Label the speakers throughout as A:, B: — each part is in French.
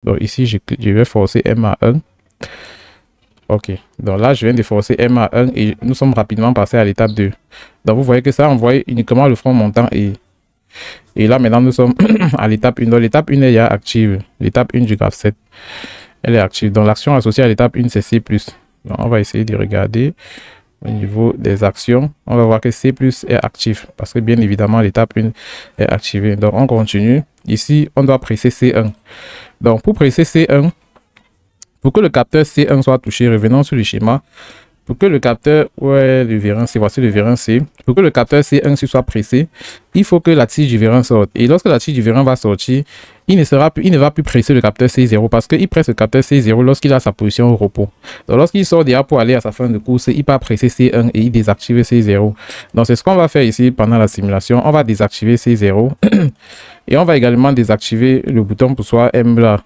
A: Donc ici, je vais forcer M à 1. Ok, donc là, je viens de forcer M à 1 et nous sommes rapidement passés à l'étape 2. Donc vous voyez que ça envoie uniquement le front montant et là, maintenant, nous sommes à l'étape 1. Donc l'étape 1 est déjà active. L'étape 1 du graphe 7, elle est active. Donc l'action associée à l'étape 1, c'est C+. Donc on va essayer de regarder au niveau des actions. On va voir que C+ est actif parce que bien évidemment, l'étape 1 est activée. Donc on continue. Ici, on doit presser C1. Donc pour presser C1, pour que le capteur C1 soit touché, revenons sur le schéma. Pour que le capteur, ouais, le vérin C, voici le vérin C. Pour que le capteur C1 soit pressé, il faut que la tige du vérin sorte. Et lorsque la tige du vérin va sortir, il ne va plus presser le capteur C0 parce qu'il presse le capteur C0 lorsqu'il a sa position au repos. Donc lorsqu'il sort déjà pour aller à sa fin de course, il va presser C1 et il désactive C0. Donc c'est ce qu'on va faire ici pendant la simulation. On va désactiver C0 et on va également désactiver le bouton poussoir M là.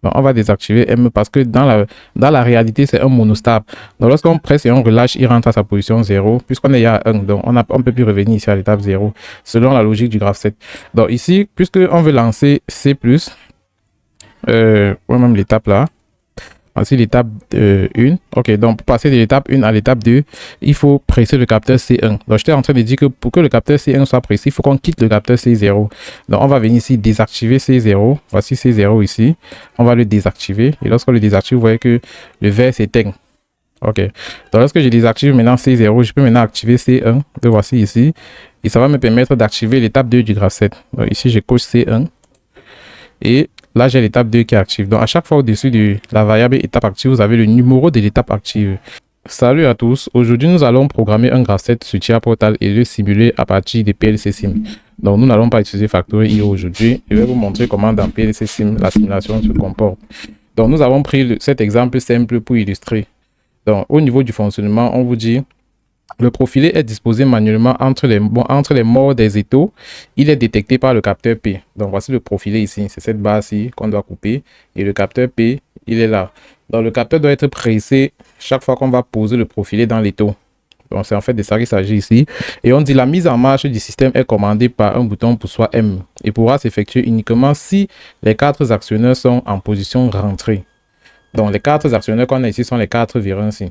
A: Donc, on va désactiver M parce que dans la réalité, c'est un monostable. Donc, lorsqu'on presse et on relâche, il rentre à sa position 0, puisqu'on est à 1. Donc, on ne peut plus revenir ici à l'étape 0, selon la logique du graphe 7. Donc, ici, puisqu'on veut lancer C+, ou même l'étape là, voici l'étape 1. Ok, donc pour passer de l'étape 1 à l'étape 2, il faut presser le capteur C1. Donc j'étais en train de dire que pour que le capteur C1 soit pressé, il faut qu'on quitte le capteur C0. Donc on va venir ici désactiver C0. Voici C0 ici. On va le désactiver. Et lorsqu'on le désactive, vous voyez que le vert s'éteint. Ok. Donc lorsque je désactive maintenant C0, je peux maintenant activer C1. Donc voici ici. Et ça va me permettre d'activer l'étape 2 du graphe 7. Donc ici, je coche C1. Et là, j'ai l'étape 2 qui est active. Donc, à chaque fois au-dessus de la variable étape active, vous avez le numéro de l'étape active. Salut à tous. Aujourd'hui, nous allons programmer un graphe 7 sur TIA Portal et le simuler à partir de PLC Sim. Donc, nous n'allons pas utiliser Factory.io aujourd'hui. Je vais vous montrer comment dans PLC Sim, la simulation se comporte. Donc, nous avons pris cet exemple simple pour illustrer. Donc, au niveau du fonctionnement, on vous dit... Le profilé est disposé manuellement entre les morts des étaux. Il est détecté par le capteur P. Donc, voici le profilé ici. C'est cette barre-ci qu'on doit couper. Et le capteur P, il est là. Donc, le capteur doit être pressé chaque fois qu'on va poser le profilé dans l'étau. Donc, c'est en fait de ça qu'il s'agit ici. Et on dit la mise en marche du système est commandée par un bouton poussoir M et pourra s'effectuer uniquement si les 4 actionneurs sont en position rentrée. Donc, les 4 actionneurs qu'on a ici sont les 4 vérins ici.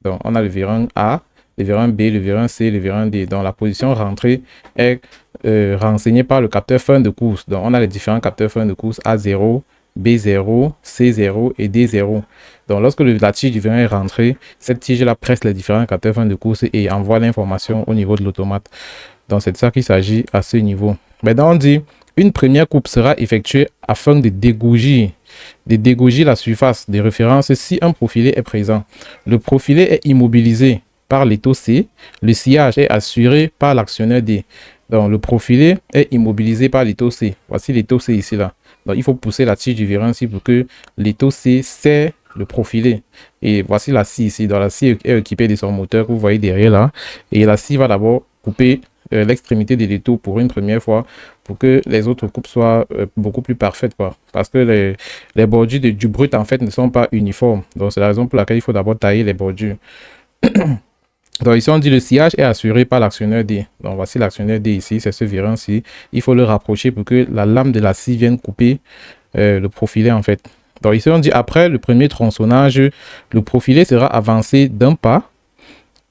A: Donc, on a le vérin A, le vérin B, le vérin C, le vérin D. Donc, la position rentrée est renseignée par le capteur fin de course. Donc, on a les différents capteurs fin de course A0, B0, C0 et D0. Donc, lorsque la tige du vérin est rentrée, cette tige-là presse les différents capteurs fin de course et envoie l'information au niveau de l'automate. Donc, c'est de ça qu'il s'agit à ce niveau. Maintenant, on dit une première coupe sera effectuée afin de dégauger la surface de référence si un profilé est présent. Le profilé est immobilisé par l'étau C, le sciage est assuré par l'actionneur D. Donc, le profilé est immobilisé par l'étau C. Voici l'étau C ici, là. Donc, il faut pousser la tige du vérin ici pour que l'étau C serre le profilé. Et voici la scie ici. Donc, la scie est équipée de son moteur que vous voyez derrière là. Et la scie va d'abord couper l'extrémité de l'étau pour une première fois pour que les autres coupes soient beaucoup plus parfaites, quoi. Parce que les bordures du brut, en fait, ne sont pas uniformes. Donc, c'est la raison pour laquelle il faut d'abord tailler les bordures. Donc ici on dit le sciage est assuré par l'actionneur D. Donc voici l'actionneur D ici, c'est ce vérin-ci. Il faut le rapprocher pour que la lame de la scie vienne couper le profilé en fait. Donc ici on dit après le premier tronçonnage, le profilé sera avancé d'un pas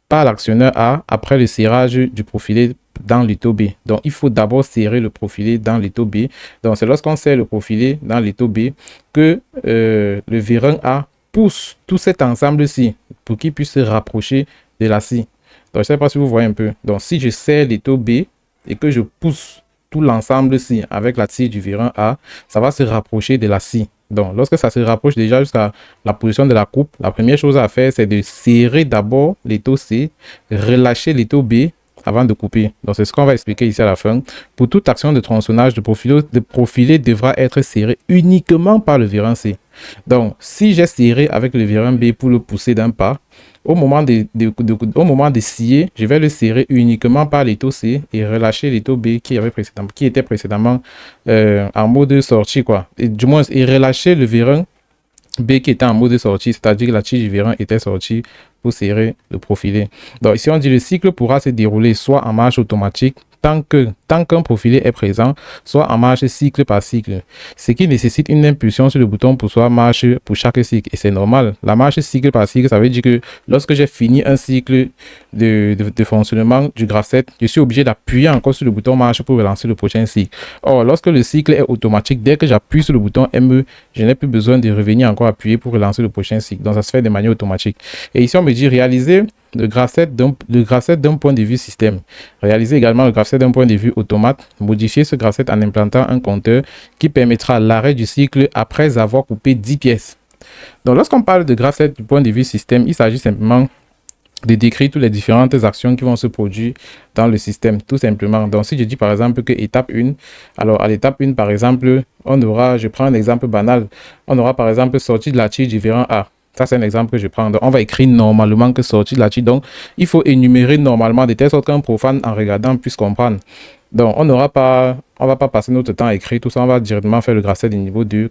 A: par l'actionneur A après le serrage du profilé dans l'étau B. Donc il faut d'abord serrer le profilé dans l'étau B. Donc c'est lorsqu'on serre le profilé dans l'étau B que le vérin A pousse tout cet ensemble-ci pour qu'il puisse se rapprocher de la scie. Donc, je ne sais pas si vous voyez un peu. Donc, si je serre l'étau B et que je pousse tout l'ensemble-ci avec la tige du vérin A, ça va se rapprocher de la scie. Donc, lorsque ça se rapproche déjà jusqu'à la position de la coupe, la première chose à faire, c'est de serrer d'abord l'étau C, relâcher l'étau B avant de couper. Donc, c'est ce qu'on va expliquer ici à la fin. Pour toute action de tronçonnage, le profilé devra être serré uniquement par le vérin C. Donc, si j'ai serré avec le vérin B pour le pousser d'un pas, au moment de scier, je vais le serrer uniquement par l'étau C et relâcher l'étau B qui était précédemment en mode sortie, quoi. Et du moins, et relâcher le vérin B qui était en mode sortie, c'est-à-dire que la tige du vérin était sortie pour serrer le profilé. Donc ici, on dit le cycle pourra se dérouler soit en marche automatique tant que tant qu'un profilé est présent, soit en marche cycle par cycle, ce qui nécessite une impulsion sur le bouton pour soit marche pour chaque cycle. Et c'est normal. La marche cycle par cycle, ça veut dire que lorsque j'ai fini un cycle de fonctionnement du graph7, je suis obligé d'appuyer encore sur le bouton marche pour relancer le prochain cycle. Or, lorsque le cycle est automatique, dès que j'appuie sur le bouton ME, je n'ai plus besoin de revenir encore appuyer pour relancer le prochain cycle. Donc, ça se fait de manière automatique. Et ici, on me dit réaliser le graph7 d'un point de vue système. Réaliser également le graph7 d'un point de vue automate. Modifier ce graph7 en implantant un compteur qui permettra l'arrêt du cycle après avoir coupé 10 pièces. Donc, lorsqu'on parle de graph7 du point de vue système, il s'agit simplement de décrire toutes les différentes actions qui vont se produire dans le système, tout simplement. Donc, si je dis par exemple que étape 1, alors à l'étape 1, par exemple, on aura, je prends un exemple banal, on aura par exemple sortie de la tige du vérin A. Ça, c'est un exemple que je prends. Donc, on va écrire normalement que sortie de la tige. Donc, il faut énumérer normalement de telle sorte qu'un profane, en regardant, puisse comprendre. Donc, on va pas passer notre temps à écrire tout ça. On va directement faire le graph7 du niveau 2.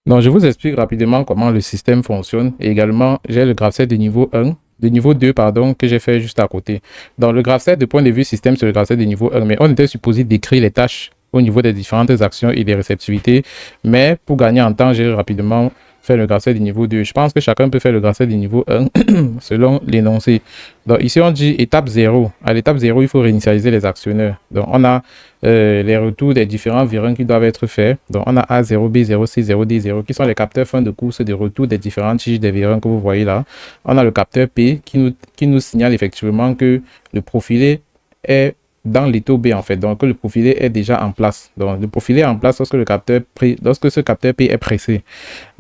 A: Donc, je vous explique rapidement comment le système fonctionne. Et également, j'ai le graph7 de niveau 1. De niveau 2, pardon, que j'ai fait juste à côté. Dans le graph7, de point de vue système, c'est le graph7 de niveau 1, mais on était supposé décrire les tâches au niveau des différentes actions et des réceptivités. Mais pour gagner en temps, j'ai rapidement fait le graph7 du niveau 2. Je pense que chacun peut faire le graph7 du niveau 1 selon l'énoncé. Donc ici, on dit étape 0. À l'étape 0, il faut réinitialiser les actionneurs. Donc on a les retours des différents virins qui doivent être faits. Donc on a A0, B0, C0, D0 qui sont les capteurs fin de course de retour des différentes tiges des virins que vous voyez là. On a le capteur P qui nous signale effectivement que le profilé est dans l'étau B en fait, donc le profilé est déjà en place. Donc le profilé est en place lorsque ce capteur P est pressé.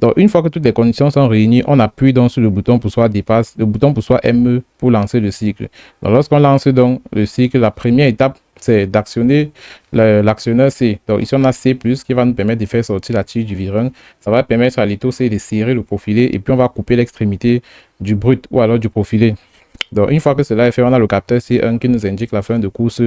A: Donc une fois que toutes les conditions sont réunies, on appuie donc sur le bouton pour soit dépasse, le bouton pour soit ME pour lancer le cycle. Donc lorsqu'on lance donc le cycle, la première étape c'est d'actionner l'actionneur C. Donc ici on a C+, qui va nous permettre de faire sortir la tige du virin. Ça va permettre à l'étau C de serrer le profilé et puis on va couper l'extrémité du brut ou alors du profilé. Donc, une fois que cela est fait, on a le capteur C1 qui nous indique la fin de course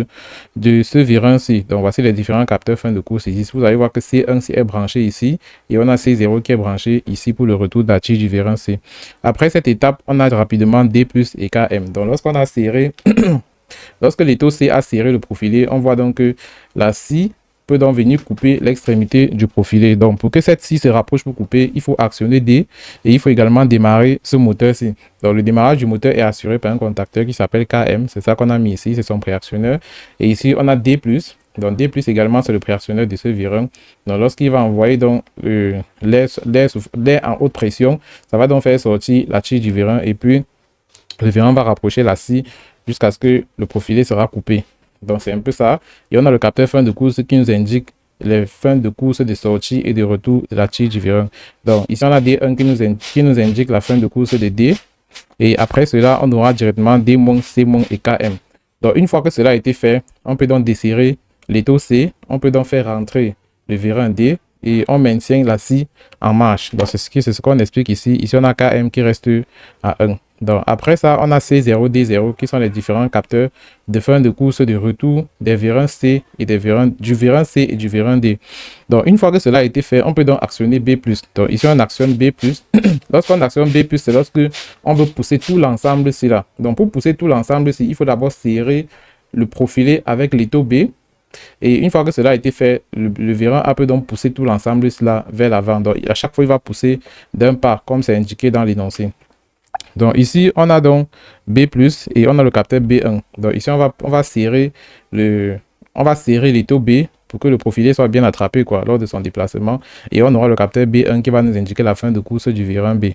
A: de ce virin-ci. Donc, voici les différents capteurs fin de course ici. Vous allez voir que C1 est branché ici et on a C0 qui est branché ici pour le retour de la tige du virin-C. Après cette étape, on a rapidement D plus et KM. Donc, lorsqu'on a serré, lorsque l'étau C a serré le profilé, on voit donc que la scie peut donc venir couper l'extrémité du profilé. Donc, pour que cette scie se rapproche pour couper, il faut actionner D et il faut également démarrer ce moteur-ci. Donc, le démarrage du moteur est assuré par un contacteur qui s'appelle KM. C'est ça qu'on a mis ici, c'est son préactionneur. Et ici, on a D+. Donc, D+, également, c'est le préactionneur de ce virin. Donc, lorsqu'il va envoyer donc l'air en haute pression, ça va donc faire sortir la tige du virin et puis le virin va rapprocher la scie jusqu'à ce que le profilé sera coupé. Donc, c'est un peu ça. Et on a le capteur fin de course qui nous indique les fins de course de sortie et de retour de la tige du virin. Donc, ici, on a D1 qui nous indique la fin de course de D. Et après cela, on aura directement D-, C- et KM. Donc, une fois que cela a été fait, on peut donc desserrer l'étau C. On peut donc faire rentrer le virin D. Et on maintient la scie en marche. Donc, c'est ce qu'on explique ici. Ici, on a KM qui reste à 1. Donc, après ça, on a C0, D0 qui sont les différents capteurs de fin de course de retour des virins C et du virin C et du virin D. Donc, une fois que cela a été fait, on peut donc actionner B+. Donc, ici, on actionne B+. Lorsqu'on actionne B+, c'est lorsque on veut pousser tout l'ensemble ici là. Donc, pour pousser tout l'ensemble ici, il faut d'abord serrer le profilé avec l'étau B. Et une fois que cela a été fait, le virin A peut donc pousser tout l'ensemble cela vers l'avant. Donc, à chaque fois, il va pousser d'un pas, comme c'est indiqué dans l'énoncé. Donc, ici, on a donc B+, et on a le capteur B1. Donc, ici, on va serrer l'étau B pour que le profilé soit bien attrapé lors de son déplacement. Et on aura le capteur B1 qui va nous indiquer la fin de course du virin B.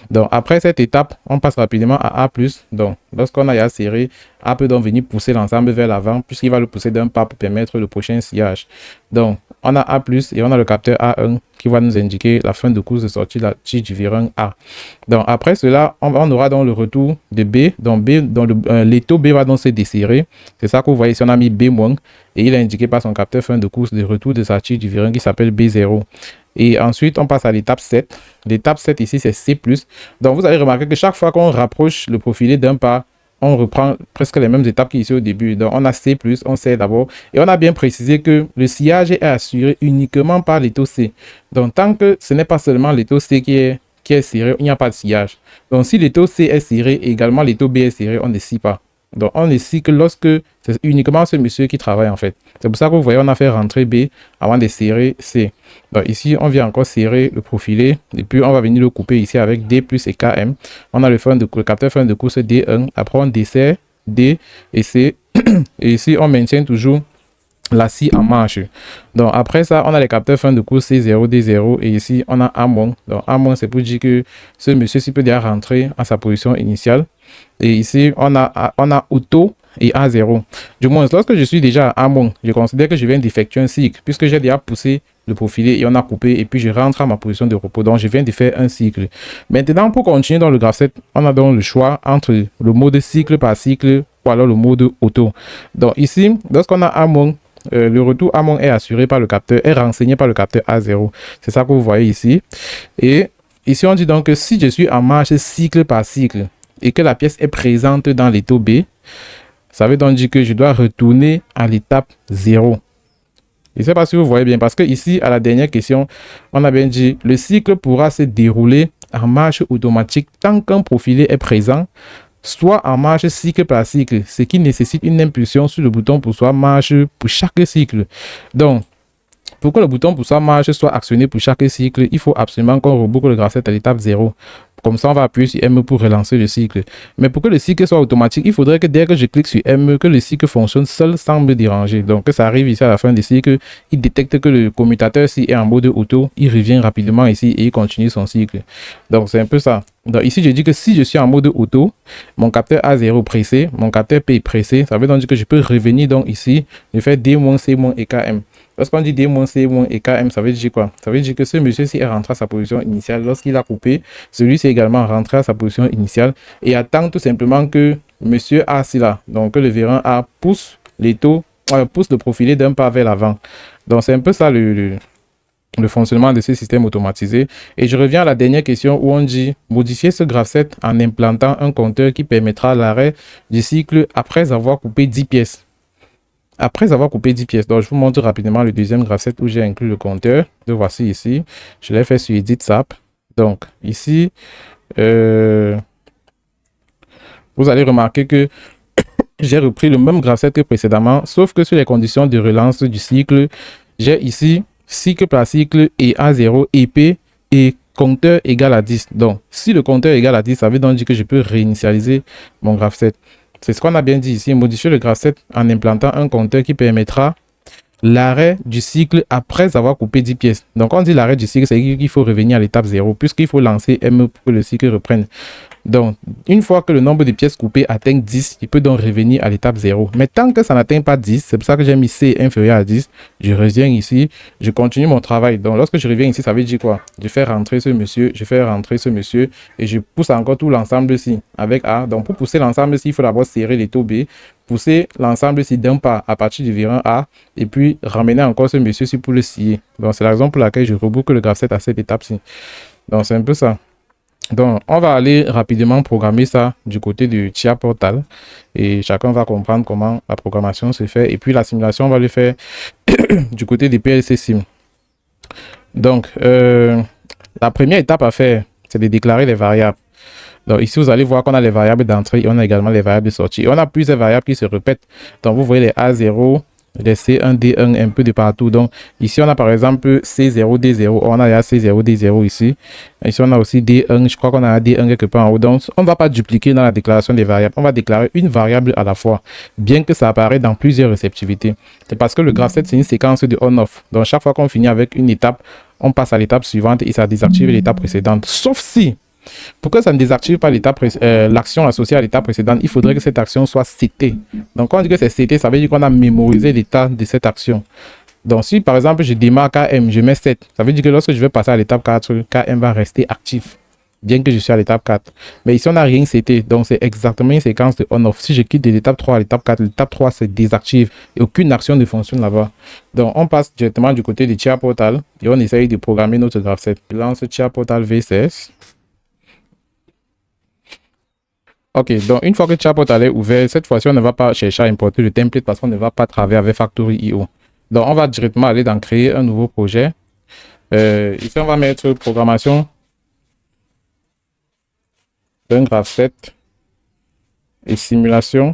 A: Donc, après cette étape, on passe rapidement à A+. Donc, lorsqu'on a serré, A peut donc venir pousser l'ensemble vers l'avant, puisqu'il va le pousser d'un pas pour permettre le prochain sillage. Donc, on a A+, et on a le capteur A1 qui va nous indiquer la fin de course de sortie de la tige du virin A. Donc, après cela, on aura donc le retour de B. Donc, l'étau B va donc se desserrer. C'est ça que vous voyez ici, on a mis B-, et il est indiqué par son capteur fin de course de retour de sa tige du virin qui s'appelle B0. Et ensuite, on passe à l'étape 7. L'étape 7 ici, c'est C+. Donc, vous allez remarquer que chaque fois qu'on rapproche le profilé d'un pas, on reprend presque les mêmes étapes qu'ici au début. Donc, on a C+, on sait d'abord. Et on a bien précisé que le sillage est assuré uniquement par l'étau C. Donc, tant que ce n'est pas seulement l'étau C qui est serré, il n'y a pas de sillage. Donc, si l'étau C est serré et également l'étau B est serré, on ne scie pas. Donc, on ne cycle lorsque c'est uniquement ce monsieur qui travaille en fait. C'est pour ça que vous voyez, on a fait rentrer B avant de serrer C. Donc, ici, on vient encore serrer le profilé et puis on va venir le couper ici avec D plus et KM. On a le capteur fin de course D1. Après, on dessert D et C. Et ici, on maintient toujours la scie en marche. Donc après ça, on a les capteurs fin de course C0, D0 et ici on a A-. Donc A- c'est pour dire que ce monsieur-ci peut déjà rentrer à sa position initiale. Et ici on a auto et A0. Du moins, lorsque je suis déjà à A-, je considère que je viens d'effectuer un cycle puisque j'ai déjà poussé le profilé et on a coupé et puis je rentre à ma position de repos. Donc je viens de faire un cycle. Maintenant, pour continuer dans le graphe 7, on a donc le choix entre le mode cycle par cycle ou alors le mode auto. Donc ici, lorsqu'on a A-, le retour A- est assuré par le capteur, est renseigné par le capteur A0. C'est ça que vous voyez ici. Et ici, on dit donc que si je suis en marche cycle par cycle et que la pièce est présente dans l'étau B, ça veut donc dire que je dois retourner à l'étape 0. Je ne sais pas si vous voyez bien, parce que ici, à la dernière question, on a bien dit le cycle pourra se dérouler en marche automatique tant qu'un profilé est présent, soit en marche cycle par cycle, ce qui nécessite une impulsion sur le bouton poussoir marche pour chaque cycle. Donc, pour que le bouton poussoir marche soit actionné pour chaque cycle, il faut absolument qu'on reboucle le graphe 7 à l'étape 0. Comme ça, on va appuyer sur M pour relancer le cycle. Mais pour que le cycle soit automatique, il faudrait que dès que je clique sur M, que le cycle fonctionne seul sans me déranger. Donc, que ça arrive ici à la fin du cycle, il détecte que le commutateur, s'il est en mode auto, il revient rapidement ici et il continue son cycle. Donc, c'est un peu ça. Donc, ici, je dis que si je suis en mode auto, mon capteur A0 pressé, mon capteur P pressé, ça veut donc dire que je peux revenir donc ici, je fais D-, C- et KM. Lorsqu'on dit D-, C- et KM, ça veut dire quoi? Ça veut dire que ce monsieur-ci est rentré à sa position initiale. Lorsqu'il a coupé, celui-ci est également rentré à sa position initiale et attend tout simplement que monsieur A, là, donc que le vérin A pousse pousse le profilé d'un pas vers l'avant. Donc c'est un peu ça le fonctionnement de ce système automatisé. Et je reviens à la dernière question où on dit modifier ce graphe 7 en implantant un compteur qui permettra l'arrêt du cycle après avoir coupé 10 pièces. Après avoir coupé 10 pièces, donc je vous montre rapidement le deuxième graphe 7 où j'ai inclus le compteur. Le voici ici. Je l'ai fait sur Edit SAP. Donc ici, vous allez remarquer que j'ai repris le même graphe 7 que précédemment, sauf que sur les conditions de relance du cycle, j'ai ici cycle par cycle et A0 et P et compteur égal à 10. Donc, si le compteur est égal à 10, ça veut donc dire que je peux réinitialiser mon graphe 7. C'est ce qu'on a bien dit ici, modifier le graphe 7 en implantant un compteur qui permettra l'arrêt du cycle après avoir coupé 10 pièces. Donc, on dit l'arrêt du cycle, c'est qu'il faut revenir à l'étape 0, puisqu'il faut lancer M pour que le cycle reprenne. Donc, une fois que le nombre de pièces coupées atteint 10, il peut donc revenir à l'étape 0. Mais tant que ça n'atteint pas 10, c'est pour ça que j'ai mis C inférieur à 10, je reviens ici, je continue mon travail. Donc, lorsque je reviens ici, ça veut dire quoi? Je fais rentrer ce monsieur, je fais rentrer ce monsieur et je pousse encore tout l'ensemble-ci avec A. Donc, pour pousser l'ensemble-ci, il faut d'abord serrer l'étau B, pousser l'ensemble-ci d'un pas à partir du vérin A et puis ramener encore ce monsieur-ci pour le scier. Donc, c'est la raison pour laquelle je reboucle le graphe 7 à cette étape-ci. Donc, c'est un peu ça. Donc, on va aller rapidement programmer ça du côté du TIA Portal et chacun va comprendre comment la programmation se fait. Et puis, la simulation, on va le faire du côté des PLC Sim. Donc, la première étape à faire, c'est de déclarer les variables. Donc, ici, vous allez voir qu'on a les variables d'entrée et on a également les variables de sortie. Et on a plusieurs variables qui se répètent. Donc, vous voyez les A0, les C1, D1 un peu de partout. Donc, ici, on a par exemple C0, D0. On a C0, D0 ici. Ici, on a aussi D1. Je crois qu'on a D1 quelque part en haut. Donc, on ne va pas dupliquer dans la déclaration des variables. On va déclarer une variable à la fois, bien que ça apparaît dans plusieurs réceptivités. C'est parce que le graph 7, c'est une séquence de on-off. Donc, chaque fois qu'on finit avec une étape, on passe à l'étape suivante et ça désactive l'étape précédente. Sauf si, pour que ça ne désactive pas l'action associée à l'étape précédente, il faudrait que cette action soit setée. Donc, quand on dit que c'est seté, ça veut dire qu'on a mémorisé l'état de cette action. Donc, si par exemple, je démarre KM, je mets 7, ça veut dire que lorsque je vais passer à l'étape 4, KM va rester actif, bien que je suis à l'étape 4. Mais ici, on n'a rien seté. Donc, c'est exactement une séquence de on-off. Si je quitte de l'étape 3 à l'étape 4, l'étape 3 se désactive et aucune action ne fonctionne là-bas. Donc, on passe directement du côté du TIA Portal et on essaye de programmer notre graph 7. Je lance TIA Portal V16. Ok, donc une fois que TIA Portal est ouvert, cette fois-ci, on ne va pas chercher à importer le template parce qu'on ne va pas travailler avec Factory.io. Donc, on va directement aller dans créer un nouveau projet. Ici, on va mettre programmation d'un graph 7 et simulation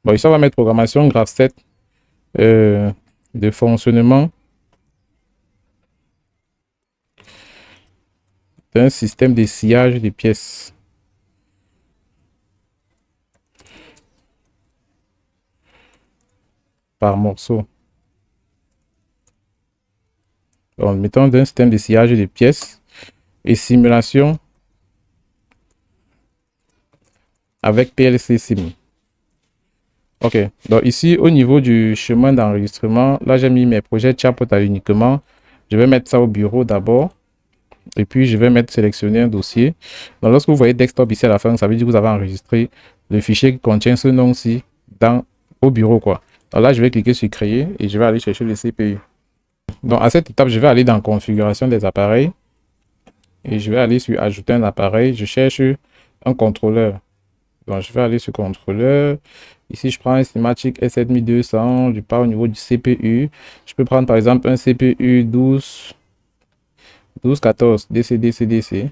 A: Bon, ici, on va mettre programmation graph 7 de fonctionnement d'un système de sciage des pièces. Par morceau. En mettant d'un système de sciage des pièces et simulation avec PLC Sim. Ok, donc ici au niveau du chemin d'enregistrement, là j'ai mis mes projets Chapotal uniquement. Je vais mettre ça au bureau d'abord. Et puis je vais mettre sélectionner un dossier. Donc lorsque vous voyez desktop ici à la fin, ça veut dire que vous avez enregistré le fichier qui contient ce nom-ci au bureau quoi. Alors là je vais cliquer sur créer et je vais aller chercher le CPU. Donc à cette étape, je vais aller dans configuration des appareils et je vais aller sur ajouter un appareil. Je cherche un contrôleur. Donc je vais aller sur contrôleur. Ici, je prends un Simatic S7200. Je pars au niveau du CPU. Je peux prendre par exemple un CPU 1214 DC.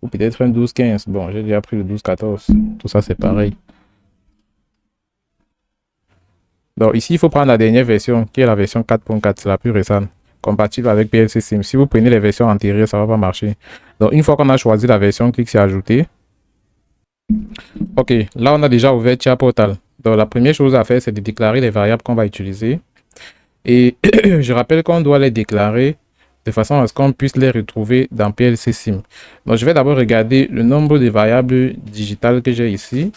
A: Ou peut-être un 1215. Bon, j'ai déjà pris le 1214. Tout ça, c'est pareil. Donc ici, il faut prendre la dernière version, qui est la version 4.4. C'est la plus récente, compatible avec PLC Sim. Si vous prenez les versions antérieures, ça ne va pas marcher. Donc une fois qu'on a choisi la version, clique sur Ajouter. Ok, là, on a déjà ouvert Tia Portal. Donc la première chose à faire, c'est de déclarer les variables qu'on va utiliser. Et je rappelle qu'on doit les déclarer de façon à ce qu'on puisse les retrouver dans PLC Sim. Donc, je vais d'abord regarder le nombre de variables digitales que j'ai ici.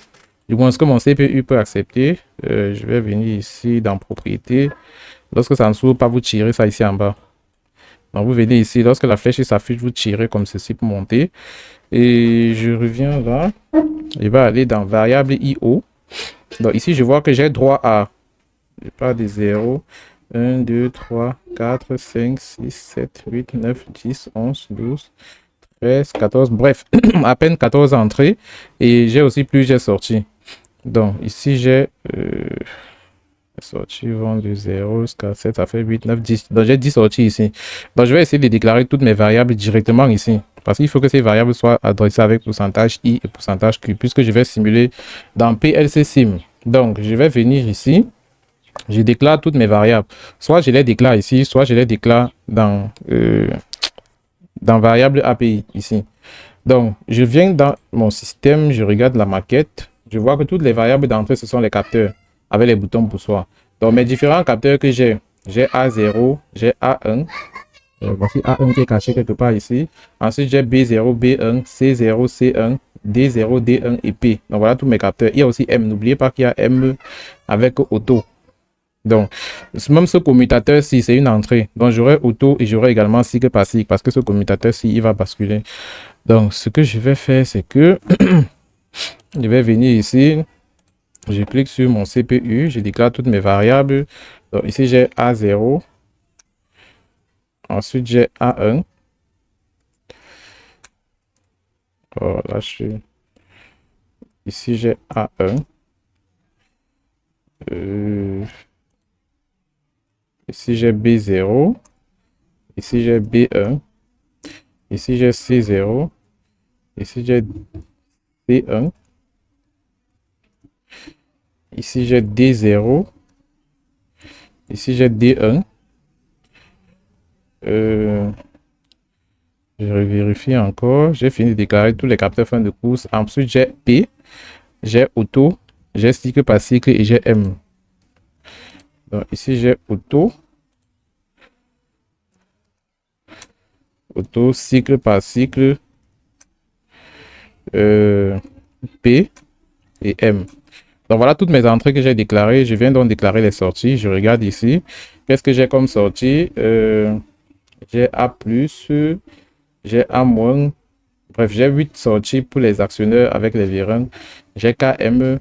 A: Du moins, ce que mon CPU peut accepter. Je vais venir ici dans Propriétés. Lorsque ça ne s'ouvre pas, vous tirez ça ici en bas. Donc, vous venez ici. Lorsque la flèche s'affiche, vous tirez comme ceci pour monter. Et je reviens là. Je vais aller dans Variable IO. Donc, ici, je vois que j'ai droit à... Je pars de 0. 1, 2, 3, 4, 5, 6, 7, 8, 9, 10, 11, 12, 13, 14. Bref, à peine 14 entrées. Et j'ai aussi plusieurs sorties. Donc, ici, j'ai sorties vont de 0 jusqu'à 7, ça fait 8, 9, 10. Donc, j'ai 10 sorties ici. Donc, je vais essayer de déclarer toutes mes variables directement ici. Parce qu'il faut que ces variables soient adressées avec pourcentage I et pourcentage Q, puisque je vais simuler dans PLC Sim. Donc, je vais venir ici. Je déclare toutes mes variables. Soit je les déclare ici, soit je les déclare dans variable API ici. Donc, je viens dans mon système, je regarde la maquette. Je vois que toutes les variables d'entrée, ce sont les capteurs avec les boutons pour soi. Donc, mes différents capteurs que j'ai A0, j'ai A1. Voici A1 qui est caché quelque part ici. Ensuite, j'ai B0, B1, C0, C1, D0, D1 et P. Donc, voilà tous mes capteurs. Il y a aussi M. N'oubliez pas qu'il y a M avec auto. Donc, même ce commutateur-ci, c'est une entrée. Donc, j'aurai auto et j'aurai également cycle par cycle parce que ce commutateur-ci, il va basculer. Donc, ce que je vais faire, c'est que je vais venir ici. Je clique sur mon CPU. Je déclare toutes mes variables. Donc, ici, j'ai A0. Ensuite, j'ai A1. Oh, là, je suis... Ici, j'ai A1. Ici, j'ai B0. Ici, j'ai B1. Ici, j'ai C0. Ici, j'ai C1. Ici, j'ai D0. Ici, j'ai D1. Je vérifie encore. J'ai fini de déclarer tous les capteurs fin de course. Ensuite, j'ai P, j'ai auto, j'ai cycle par cycle et j'ai M. Donc ici, j'ai auto, cycle par cycle, P et M. Donc voilà toutes mes entrées que j'ai déclarées. Je viens donc déclarer les sorties. Je regarde ici. Qu'est-ce que j'ai comme sortie? J'ai A+, j'ai A-. Bref, j'ai 8 sorties pour les actionneurs avec les vérins. J'ai KM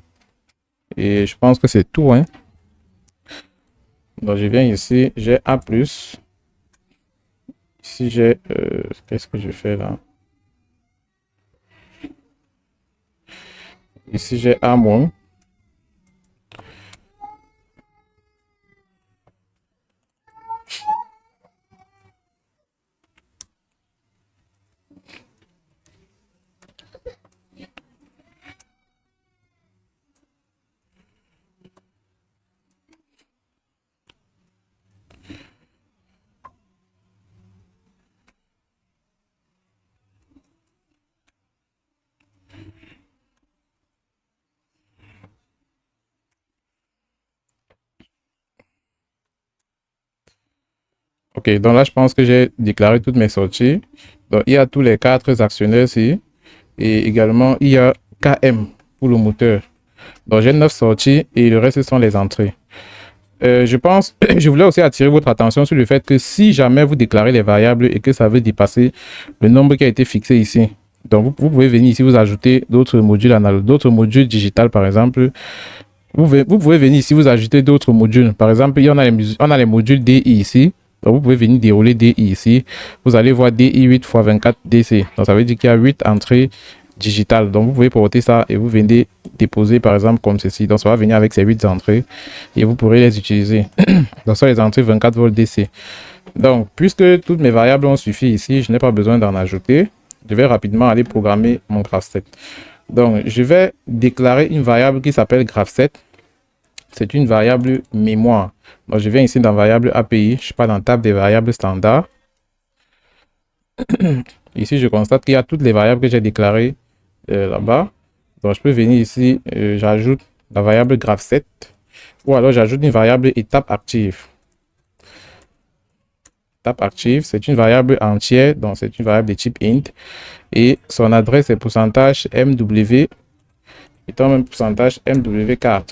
A: et je pense que c'est tout. Hein. Donc je viens ici, j'ai A+. Ici, j'ai... qu'est-ce que je fais là? Ici, j'ai A-. Ok, donc là, je pense que j'ai déclaré toutes mes sorties. Donc, il y a tous les 4 actionnaires ici. Et également, il y a KM pour le moteur. Donc, j'ai 9 sorties et le reste sont les entrées. Je pense, je voulais aussi attirer votre attention sur le fait que si jamais vous déclarez les variables et que ça veut dépasser le nombre qui a été fixé ici, donc vous pouvez venir ici, vous ajouter d'autres modules analogues, d'autres modules digital par exemple. Vous pouvez venir ici, vous ajouter d'autres modules. Par exemple, on a les modules DI ici. Donc, vous pouvez venir dérouler DI ici. Vous allez voir DI 8 x 24 DC. Donc, ça veut dire qu'il y a 8 entrées digitales. Donc, vous pouvez porter ça et vous venez déposer, par exemple, comme ceci. Donc, ça va venir avec ces 8 entrées et vous pourrez les utiliser. Donc, ça, les entrées 24 volts DC. Donc, puisque toutes mes variables ont suffi ici, je n'ai pas besoin d'en ajouter. Je vais rapidement aller programmer mon graph7. Donc, je vais déclarer une variable qui s'appelle graph7. C'est une variable mémoire. Donc, je viens ici dans variable API. Je pars dans table des variables standards. Ici, je constate qu'il y a toutes les variables que j'ai déclarées là-bas. Donc, je peux venir ici, j'ajoute la variable graph7 ou alors j'ajoute une variable étape active. Étape active, c'est une variable entière, donc c'est une variable de type int et son adresse est pourcentage MW étant même pourcentage MW4.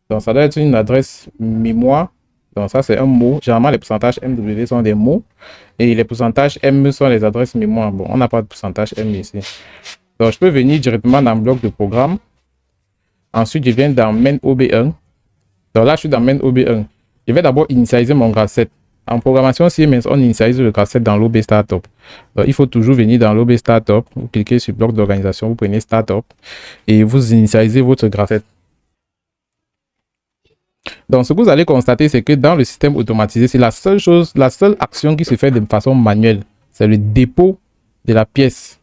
A: Donc, ça doit être une adresse mémoire. Donc, ça, c'est un mot. Généralement, les pourcentages MW sont des mots. Et les pourcentages M sont les adresses mémoire. Bon, on n'a pas de pourcentage M ici. Donc, je peux venir directement dans le bloc de programme. Ensuite, je viens dans main OB1. Donc, là, je suis dans main OB1. Je vais d'abord initialiser mon graph7. En programmation Siemens, on initialise le graph7 dans l'OB Startup. Donc, il faut toujours venir dans l'OB Startup. Vous cliquez sur bloc d'organisation, vous prenez Startup et vous initialisez votre graph7. Donc, ce que vous allez constater, c'est que dans le système automatisé, c'est la seule action qui se fait de façon manuelle. C'est le dépôt de la pièce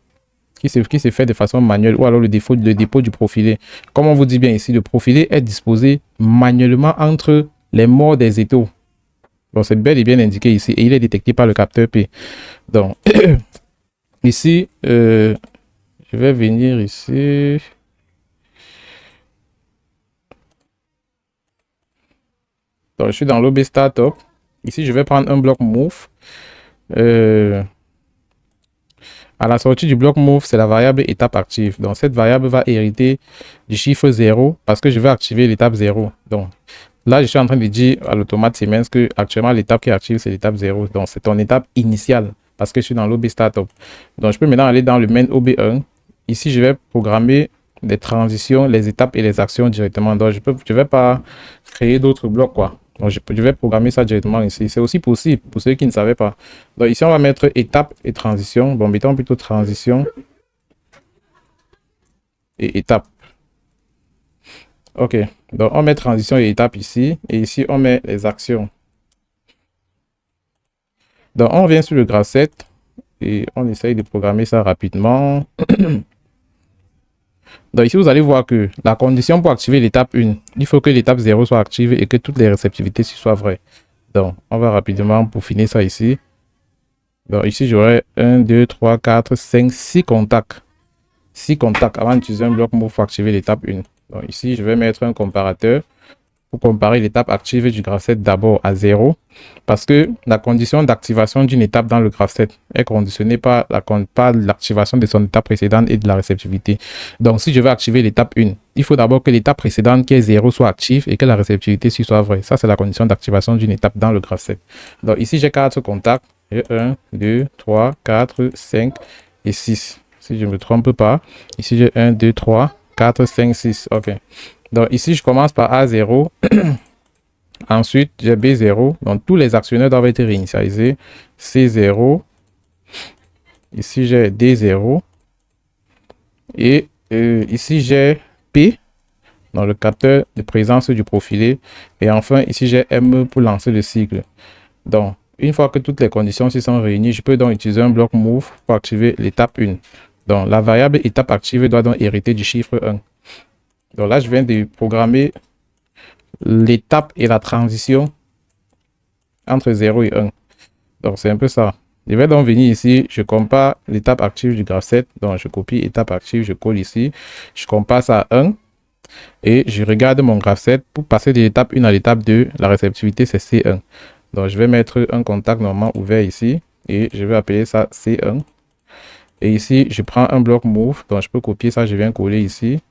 A: qui se fait de façon manuelle ou alors le dépôt du profilé. Comme on vous dit bien ici, le profilé est disposé manuellement entre les morts des étaux. Bon, c'est bel et bien indiqué ici et il est détecté par le capteur P. Donc, ici, je vais venir ici. Donc, je suis dans l'OB Startup. Ici, je vais prendre un bloc Move. À la sortie du bloc Move, c'est la variable étape active. Donc, cette variable va hériter du chiffre 0 parce que je vais activer l'étape 0. Donc, là, je suis en train de dire à l'automate Siemens que actuellement, l'étape qui est active, c'est l'étape 0. Donc, c'est ton étape initiale parce que je suis dans l'OB Startup. Donc, je peux maintenant aller dans le main OB1. Ici, je vais programmer les transitions, les étapes et les actions directement. Donc, je ne vais pas créer d'autres blocs, quoi. Donc, je vais programmer ça directement ici. C'est aussi possible pour ceux qui ne savaient pas. Donc, ici, on va mettre étape et transition. Bon, mettons plutôt transition et étape. OK. Donc, on met transition et étape ici. Et ici, on met les actions. Donc, on vient sur le graph7 et on essaye de programmer ça rapidement. Donc ici, vous allez voir que la condition pour activer l'étape 1, il faut que l'étape 0 soit active et que toutes les réceptivités soient vraies. Donc, on va rapidement pour finir ça ici. Donc ici, j'aurai 1, 2, 3, 4, 5, 6 contacts. 6 contacts avant d'utiliser un bloc Move pour activer l'étape 1. Donc ici, je vais mettre un comparateur pour comparer l'étape active du graph7 d'abord à 0 parce que la condition d'activation d'une étape dans le graph7 est conditionnée par l'activation de son étape précédente et de la réceptivité. Donc, si je veux activer l'étape 1, il faut d'abord que l'étape précédente qui est 0 soit active et que la réceptivité soit vraie. Ça, c'est la condition d'activation d'une étape dans le graph7. Donc, ici, j'ai 4 contacts. 1, 2, 3, 4, 5 et 6. Si je ne me trompe pas. Ici, j'ai 1, 2, 3, 4, 5, 6. OK. Donc ici, je commence par A0. Ensuite, j'ai B0. Donc tous les actionnaires doivent être réinitialisés. C0. Ici, j'ai D0. Et ici, j'ai P dans le capteur de présence du profilé. Et enfin, ici, j'ai M pour lancer le cycle. Donc, une fois que toutes les conditions s'y sont réunies, je peux donc utiliser un bloc Move pour activer l'étape 1. Donc, la variable étape activée doit donc hériter du chiffre 1. Donc là, je viens de programmer l'étape et la transition entre 0 et 1. Donc, c'est un peu ça. Je vais donc venir ici, je compare l'étape active du graph7. Donc, je copie étape active, je colle ici. Je compare ça à 1. Et je regarde mon graph7 pour passer de l'étape 1 à l'étape 2. La réceptivité, c'est C1. Donc, je vais mettre un contact normalement ouvert ici et je vais appeler ça C1. Et ici, je prends un bloc move. Donc, je peux copier ça, je viens coller ici.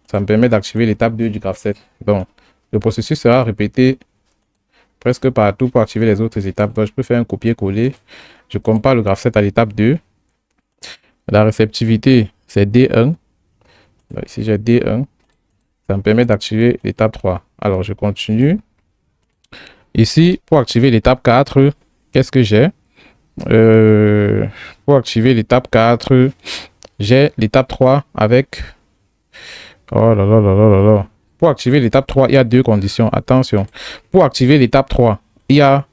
A: Ça me permet d'activer l'étape 2 du graph set. Donc, le processus sera répété presque partout pour activer les autres étapes. Donc, je peux faire un copier-coller. Je compare le graph set à l'étape 2. La réceptivité, c'est D1. Donc, ici, j'ai D1. Ça me permet d'activer l'étape 3. Alors, je continue. Ici, pour activer l'étape 4, qu'est-ce que j'ai? Pour activer l'étape 4, j'ai l'étape 3 avec... Oh là là là là là là. Pour activer l'étape 3, il y a deux conditions. Attention. Pour activer l'étape 3,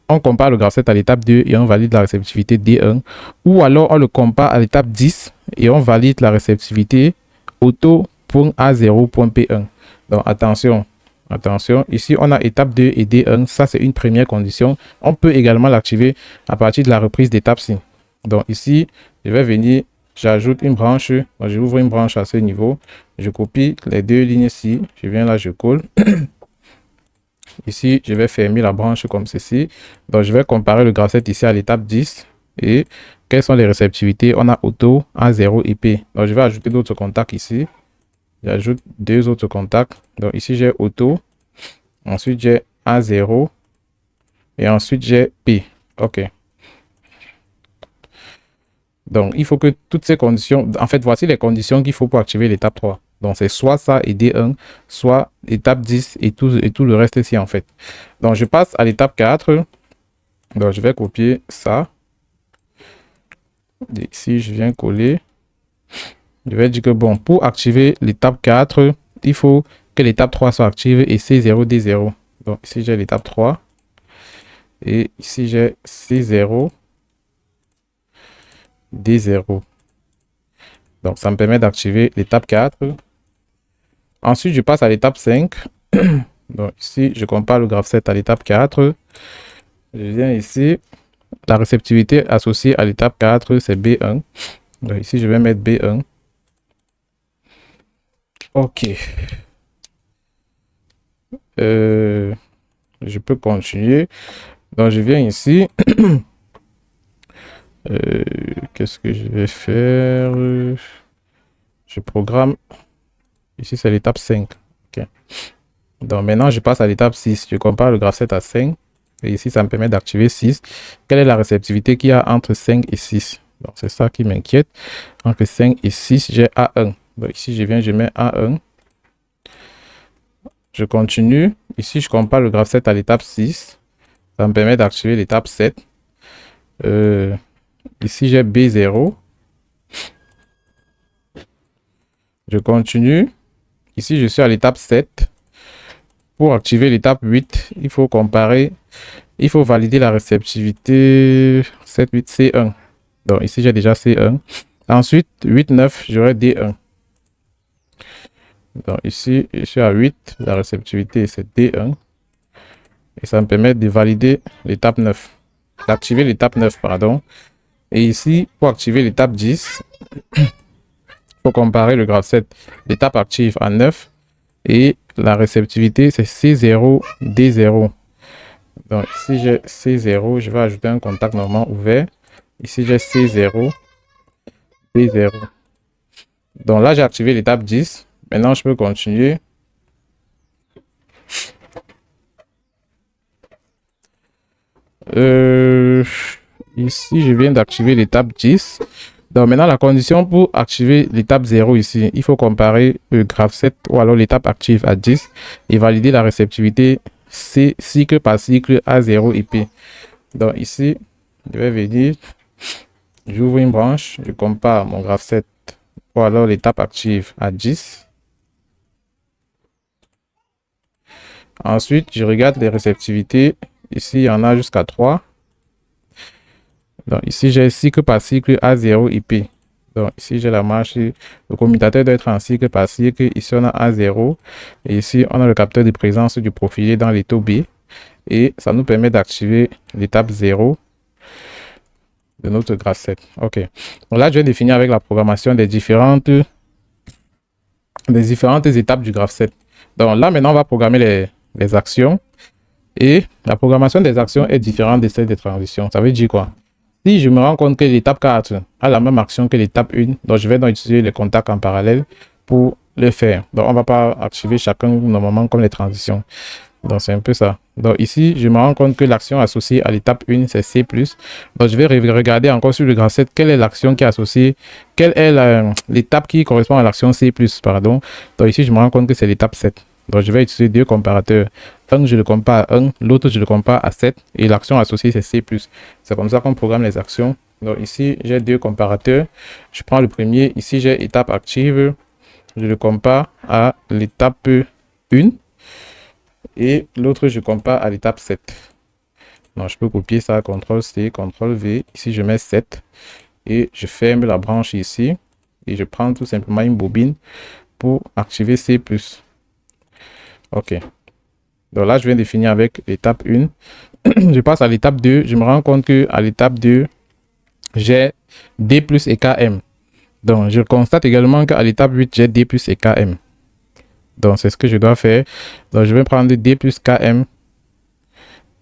A: on compare le graph set à l'étape 2 et on valide la réceptivité D1. Ou alors, on le compare à l'étape 10 et on valide la réceptivité auto.A0.P1. Donc, attention. Attention, ici, on a étape 2 et D1. Ça, c'est une première condition. On peut également l'activer à partir de la reprise d'étape ci. Donc, ici, je vais venir, j'ajoute une branche. Donc, je ouvre une branche à ce niveau. Je copie les deux lignes ici. Je viens là, je colle. Ici, je vais fermer la branche comme ceci. Donc, je vais comparer le graph set ici à l'étape 10. Et quelles sont les réceptivités? On a auto, A0 et P. Donc, je vais ajouter d'autres contacts ici. J'ajoute deux autres contacts. Donc, ici, j'ai auto. Ensuite, j'ai A0. Et ensuite, j'ai P. OK. Donc, il faut que toutes ces conditions... En fait, voici les conditions qu'il faut pour activer l'étape 3. Donc, c'est soit ça et D1, soit étape 10 et tout le reste ici, en fait. Donc, je passe à l'étape 4. Donc, je vais copier ça. Et ici, je viens coller. Je vais dire que, bon, pour activer l'étape 4, il faut que l'étape 3 soit active et C0, D0. Donc, ici, j'ai l'étape 3. Et ici, j'ai C0, D0. Donc, ça me permet d'activer l'étape 4. Ensuite, je passe à l'étape 5. Donc, ici, je compare le graph set à l'étape 4. Je viens ici. La réceptivité associée à l'étape 4, c'est B1. Donc, ici, je vais mettre B1. OK. Je peux continuer. Donc, je viens ici. Qu'est-ce que je vais faire? Je programme. Ici, c'est l'étape 5. OK. Donc, maintenant, je passe à l'étape 6. Je compare le graph set à 5. Et ici, ça me permet d'activer 6. Quelle est la réceptivité qu'il y a entre 5 et 6? Donc, c'est ça qui m'inquiète. Entre 5 et 6, j'ai A1. Donc, ici, je viens, je mets A1. Je continue. Ici, je compare le graph set à l'étape 6. Ça me permet d'activer l'étape 7. Ici, j'ai B0. Je continue. Ici, je suis à l'étape 7. Pour activer l'étape 8, il faut comparer. Il faut valider la réceptivité 7, 8, C1. Donc, ici, j'ai déjà C1. Ensuite, 8, 9, j'aurai D1. Donc, ici, je suis à 8. La réceptivité, c'est D1. Et ça me permet de valider l'étape 9. D'activer l'étape 9, pardon. Et ici, pour activer l'étape 10, il faut comparer le graph set. L'étape active à 9. Et la réceptivité, c'est C0, D0. Donc, ici, j'ai C0. Je vais ajouter un contact normalement ouvert. Ici, j'ai C0, D0. Donc là, j'ai activé l'étape 10. Maintenant, je peux continuer. Ici, je viens d'activer l'étape 10. Donc maintenant, la condition pour activer l'étape 0 ici, il faut comparer le graph set ou alors l'étape active à 10 et valider la réceptivité C cycle par cycle A0 et P. Donc ici, je vais venir, j'ouvre une branche, je compare mon graph set ou alors l'étape active à 10. Ensuite, je regarde les réceptivités. Ici, il y en a jusqu'à 3. Donc ici, j'ai cycle par cycle A0 et P. Donc ici, j'ai la marche. Le commutateur doit être en cycle par cycle. Ici, on a A0. Et ici, on a le capteur de présence du profilé dans l'étau B. Et ça nous permet d'activer l'étape 0 de notre graph set. OK. Donc là, je vais définir avec la programmation des différentes étapes du graph set. Donc là, maintenant, on va programmer les actions. Et la programmation des actions est différente de celle des transitions. Ça veut dire quoi? Si je me rends compte que l'étape 4 a la même action que l'étape 1, donc je vais donc utiliser les contacts en parallèle pour le faire. Donc on ne va pas activer chacun normalement comme les transitions. Donc c'est un peu ça. Donc ici, je me rends compte que l'action associée à l'étape 1, c'est C+. Donc je vais regarder encore sur le graphe quelle est l'action qui est associée, quelle est l'étape qui correspond à l'action C+, pardon. Donc ici, je me rends compte que c'est l'étape 7. Donc je vais utiliser deux comparateurs. Un, je le compare à 1, l'autre, je le compare à 7. Et l'action associée, c'est C+. C'est comme ça qu'on programme les actions. Donc ici, j'ai deux comparateurs. Je prends le premier. Ici, j'ai étape active. Je le compare à l'étape 1. Et l'autre, je compare à l'étape 7. Donc, je peux copier ça, CTRL-C, CTRL-V. Ici, je mets 7. Et je ferme la branche ici. Et je prends tout simplement une bobine pour activer C+. OK. Donc là, je viens de finir avec l'étape 1. Je passe à l'étape 2. Je me rends compte qu'à l'étape 2, j'ai D plus et KM. Donc, je constate également qu'à l'étape 8, j'ai D plus et KM. Donc, c'est ce que je dois faire. Donc, je vais prendre D plus KM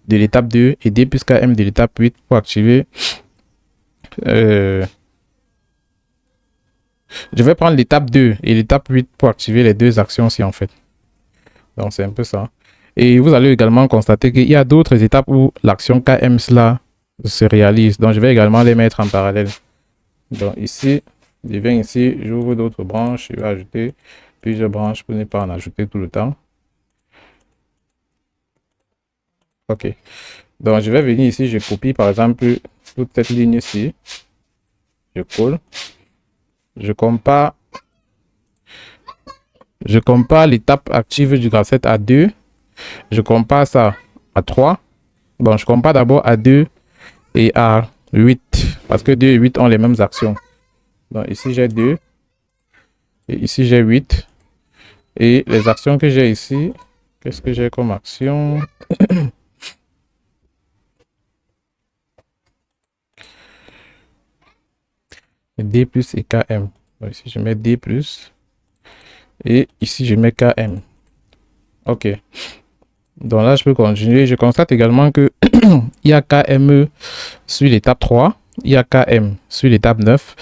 A: de l'étape 2 et D plus KM de l'étape 8 pour activer. Je vais prendre l'étape 2 et l'étape 8 pour activer les deux actions-ci, en fait. Donc, c'est un peu ça. Et vous allez également constater qu'il y a d'autres étapes où l'action KM cela se réalise. Donc, je vais également les mettre en parallèle. Donc, ici, je viens ici, j'ouvre d'autres branches, je vais ajouter plusieurs branches pour ne pas en ajouter tout le temps. OK. Donc, je vais venir ici, je copie par exemple toute cette ligne-ci. Je colle. Je compare l'étape active du graph à 2. Je compare ça à 3. Bon, je compare d'abord à 2 et à 8. Parce que 2 et 8 ont les mêmes actions. Donc, ici, j'ai 2. Et ici, j'ai 8. Et les actions que j'ai ici, qu'est-ce que j'ai comme action? D plus et KM. Donc, ici, je mets D plus. Et ici, je mets KM. OK. Donc là, je peux continuer. Je constate également que il y a KME sur l'étape 3. Il y a KM sur l'étape 9.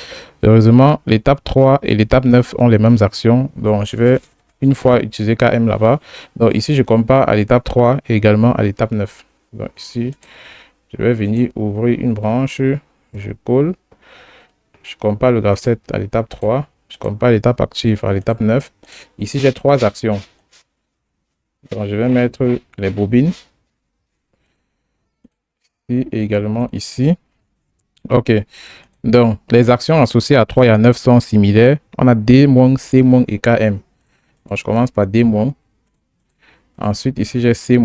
A: Heureusement, l'étape 3 et l'étape 9 ont les mêmes actions. Donc, je vais une fois utiliser KM là-bas. Donc, ici, je compare à l'étape 3 et également à l'étape 9. Donc, ici, je vais venir ouvrir une branche. Je colle. Je compare le graph 7 à l'étape 3. Je compare l'étape active à l'étape 9. Ici, j'ai trois actions. Donc, je vais mettre les bobines. Ici et également ici. OK. Donc, les actions associées à 3 et à 9 sont similaires. On a D-, C- et KM. Donc, je commence par D-. Ensuite, ici, j'ai C-.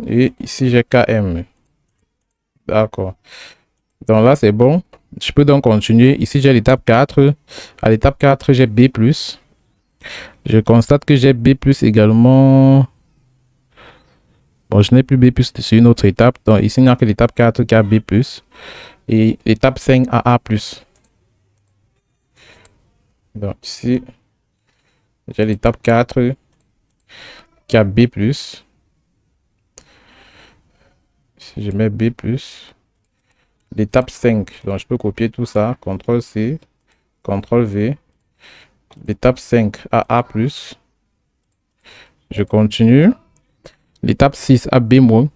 A: Et ici, j'ai KM. D'accord. Donc là, c'est bon. Je peux donc continuer. Ici, j'ai l'étape 4. À l'étape 4, j'ai B+. Je constate que j'ai B+, également. Bon, je n'ai plus B+, sur une autre étape. Donc ici, il n'y a que l'étape 4 qui a B+. Et l'étape 5 a A+. Donc ici, j'ai l'étape 4 qui a B+. Si je mets B+. L'étape 5, donc je peux copier tout ça. CTRL-C, CTRL-V. L'étape 5 a A+. Je continue. L'étape 6 a B-.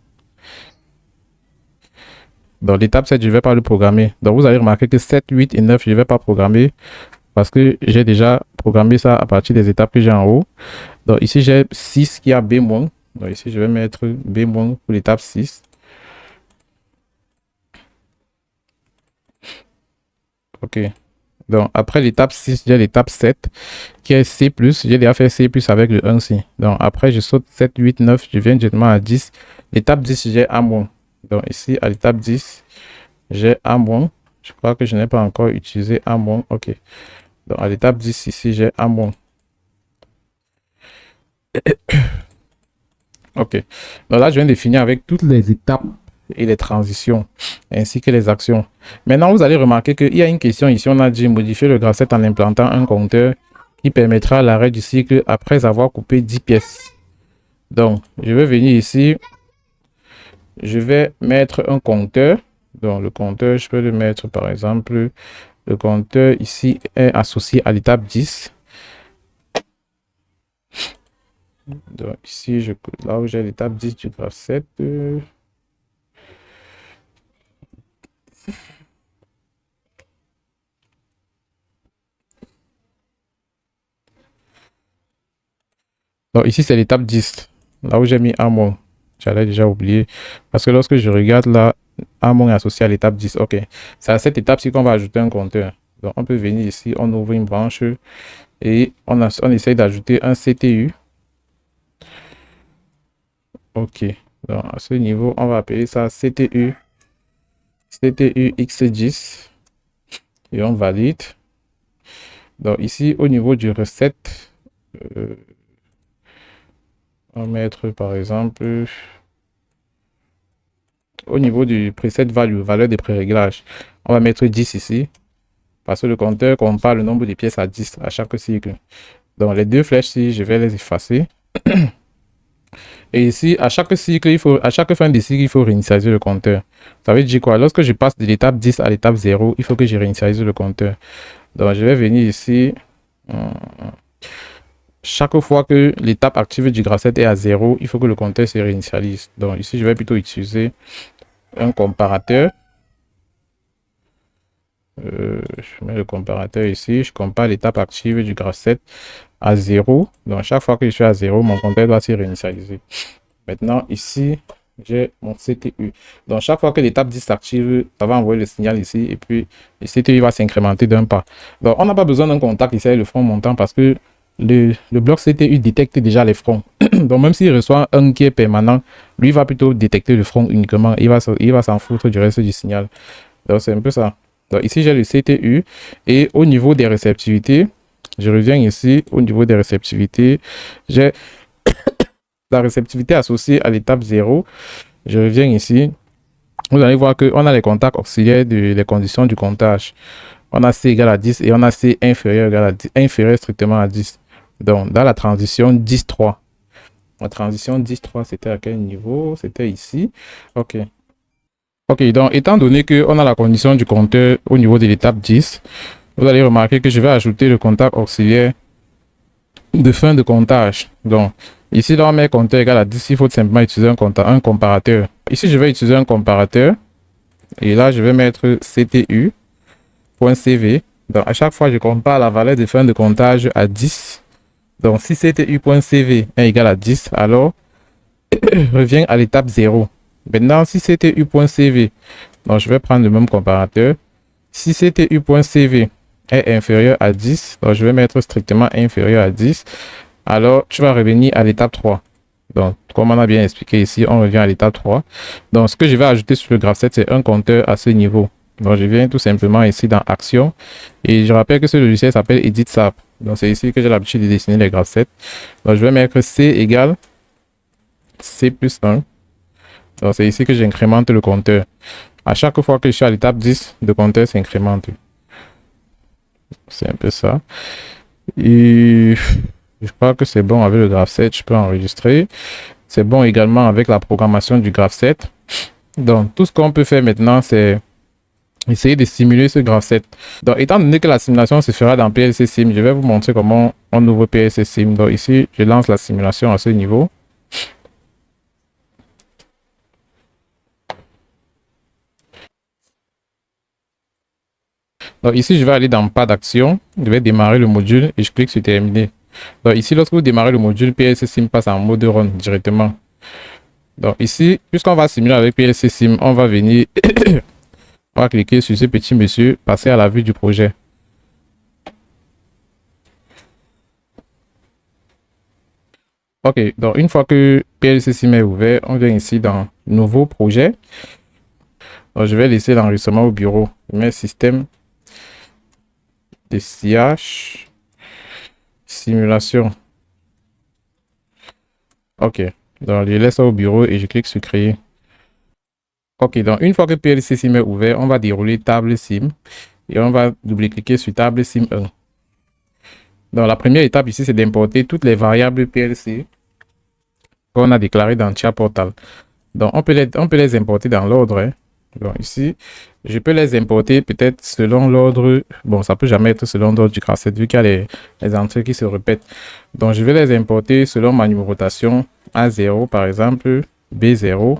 A: Dans l'étape 7, je ne vais pas le programmer. Donc, vous allez remarquer que 7, 8 et 9, je ne vais pas programmer parce que j'ai déjà programmé ça à partir des étapes que j'ai en haut. Donc, ici, j'ai 6 qui a B-. Donc, ici, je vais mettre B- pour l'étape 6. OK. Donc, après l'étape 6, j'ai l'étape 7 qui est C+. J'ai déjà fait C+, avec le 1C. Donc, après, je saute 7, 8, 9. Je viens directement à 10. L'étape 10, j'ai A-. Donc, ici, à l'étape 10, j'ai A-. Je crois que je n'ai pas encore utilisé A-. OK. Donc, à l'étape 10, ici, j'ai A-. OK. Donc là, je viens de finir avec toutes les étapes et les transitions, ainsi que les actions. Maintenant, vous allez remarquer qu'il y a une question ici. On a dit modifier le graph 7 en implantant un compteur qui permettra l'arrêt du cycle après avoir coupé 10 pièces. Donc, je vais venir ici. Je vais mettre un compteur. Donc, le compteur, je peux le mettre, par exemple, le compteur ici est associé à l'étape 10. Donc, ici, là où j'ai l'étape 10 du graphe 7. Donc, ici, c'est l'étape 10. Là où j'ai mis Amon. J'allais déjà oublier. Parce que lorsque je regarde là, Amon est associé à l'étape 10. OK. C'est à cette étape-ci qu'on va ajouter un compteur. Donc, on peut venir ici, on ouvre une branche et on essaye d'ajouter un CTU. OK. Donc, à ce niveau, on va appeler ça CTU X10 et on valide. Donc, ici, au niveau du recette, on va mettre par exemple au niveau du preset value, valeur des pré-réglages, on va mettre 10 ici parce que le compteur compare le nombre de pièces à 10 à chaque cycle. Donc, les deux flèches ici, je vais les effacer. Et ici, à chaque cycle, à chaque fin de cycle, il faut réinitialiser le compteur. Ça veut dire quoi? Lorsque je passe de l'étape 10 à l'étape 0, il faut que je réinitialise le compteur. Donc, je vais venir ici. Chaque fois que l'étape active du graphe 7 est à 0, il faut que le compteur se réinitialise. Donc, ici, je vais plutôt utiliser un comparateur. Je mets le comparateur ici. Je compare l'étape active du graphe 7 à 0. Donc, chaque fois que je suis à 0, mon compteur doit se réinitialiser. Maintenant, ici, j'ai mon CTU. Donc, chaque fois que l'étape 10 s'active, ça va envoyer le signal ici et puis le CTU va s'incrémenter d'un pas. Donc, on n'a pas besoin d'un contact ici avec le front montant parce que le bloc CTU détecte déjà les fronts. Donc, même s'il reçoit un qui est permanent, lui va plutôt détecter le front uniquement. Il va s'en foutre du reste du signal. Donc, c'est un peu ça. Donc, ici, j'ai le CTU et au niveau des réceptivités, je reviens ici. Au niveau des réceptivités, j'ai la réceptivité associée à l'étape 0. Je reviens ici. Vous allez voir qu'on a les contacts auxiliaires des conditions du comptage. On a C égale à 10 et on a C inférieur à 10, inférieur strictement à 10. Donc, dans la transition 10-3. La transition 10-3, c'était à quel niveau? C'était ici. OK. OK, donc, étant donné qu'on a la condition du compteur au niveau de l'étape 10, vous allez remarquer que je vais ajouter le contact auxiliaire de fin de comptage. Donc, ici, là, on met compteur égal à 10, il faut simplement utiliser un comparateur. Ici, je vais utiliser un comparateur. Et là, je vais mettre CTU.CV. Donc, à chaque fois, je compare la valeur de fin de comptage à 10. Donc, si CTU.CV est égal à 10, alors, je reviens à l'étape 0. Maintenant, si CTU.CV, donc je vais prendre le même comparateur. Si CTU.CV est inférieur à 10, donc je vais mettre strictement inférieur à 10. Alors, tu vas revenir à l'étape 3. Donc, comme on a bien expliqué ici, on revient à l'étape 3. Donc, ce que je vais ajouter sur le graphe 7, c'est un compteur à ce niveau. Donc, je viens tout simplement ici dans Action. Et je rappelle que ce logiciel s'appelle Edit SAP. Donc, c'est ici que j'ai l'habitude de dessiner les graphes 7. Donc, je vais mettre C égale C plus 1. Donc, c'est ici que j'incrémente le compteur. À chaque fois que je suis à l'étape 10, le compteur s'incrémente. C'est un peu ça. Et je crois que c'est bon avec le graphe 7. Je peux enregistrer. C'est bon également avec la programmation du graphe 7. Donc, tout ce qu'on peut faire maintenant, c'est essayer de simuler ce graphe 7. Donc, étant donné que la simulation se fera dans PLC Sim, je vais vous montrer comment on ouvre PLC Sim. Donc, ici, je lance la simulation à ce niveau. Donc, ici, je vais aller dans Pas d'action. Je vais démarrer le module et je clique sur Terminer. Donc, ici, lorsque vous démarrez le module, PLC Sim passe en mode run directement. Donc, ici, puisqu'on va simuler avec PLC Sim, on va venir, on va cliquer sur ce petit monsieur, passer à la vue du projet. OK, donc une fois que PLC Sim est ouvert, on vient ici dans Nouveau projet. Donc, je vais laisser l'enregistrement au bureau. Je mets Système de CH Simulation. OK, donc je laisse ça au bureau et je clique sur Créer. OK, donc une fois que PLC Sim est ouvert, on va dérouler Table Sim et on va double-cliquer sur Table Sim 1. Donc, la première étape ici, c'est d'importer toutes les variables PLC qu'on a déclaré dans Chia Portal. Donc, on peut les importer dans l'ordre. Hein. Donc, ici, je peux les importer peut-être selon l'ordre. Bon, ça peut jamais être selon l'ordre du graph vu qu'il y a les entrées qui se répètent. Donc, je vais les importer selon ma numérotation A0, par exemple, B0.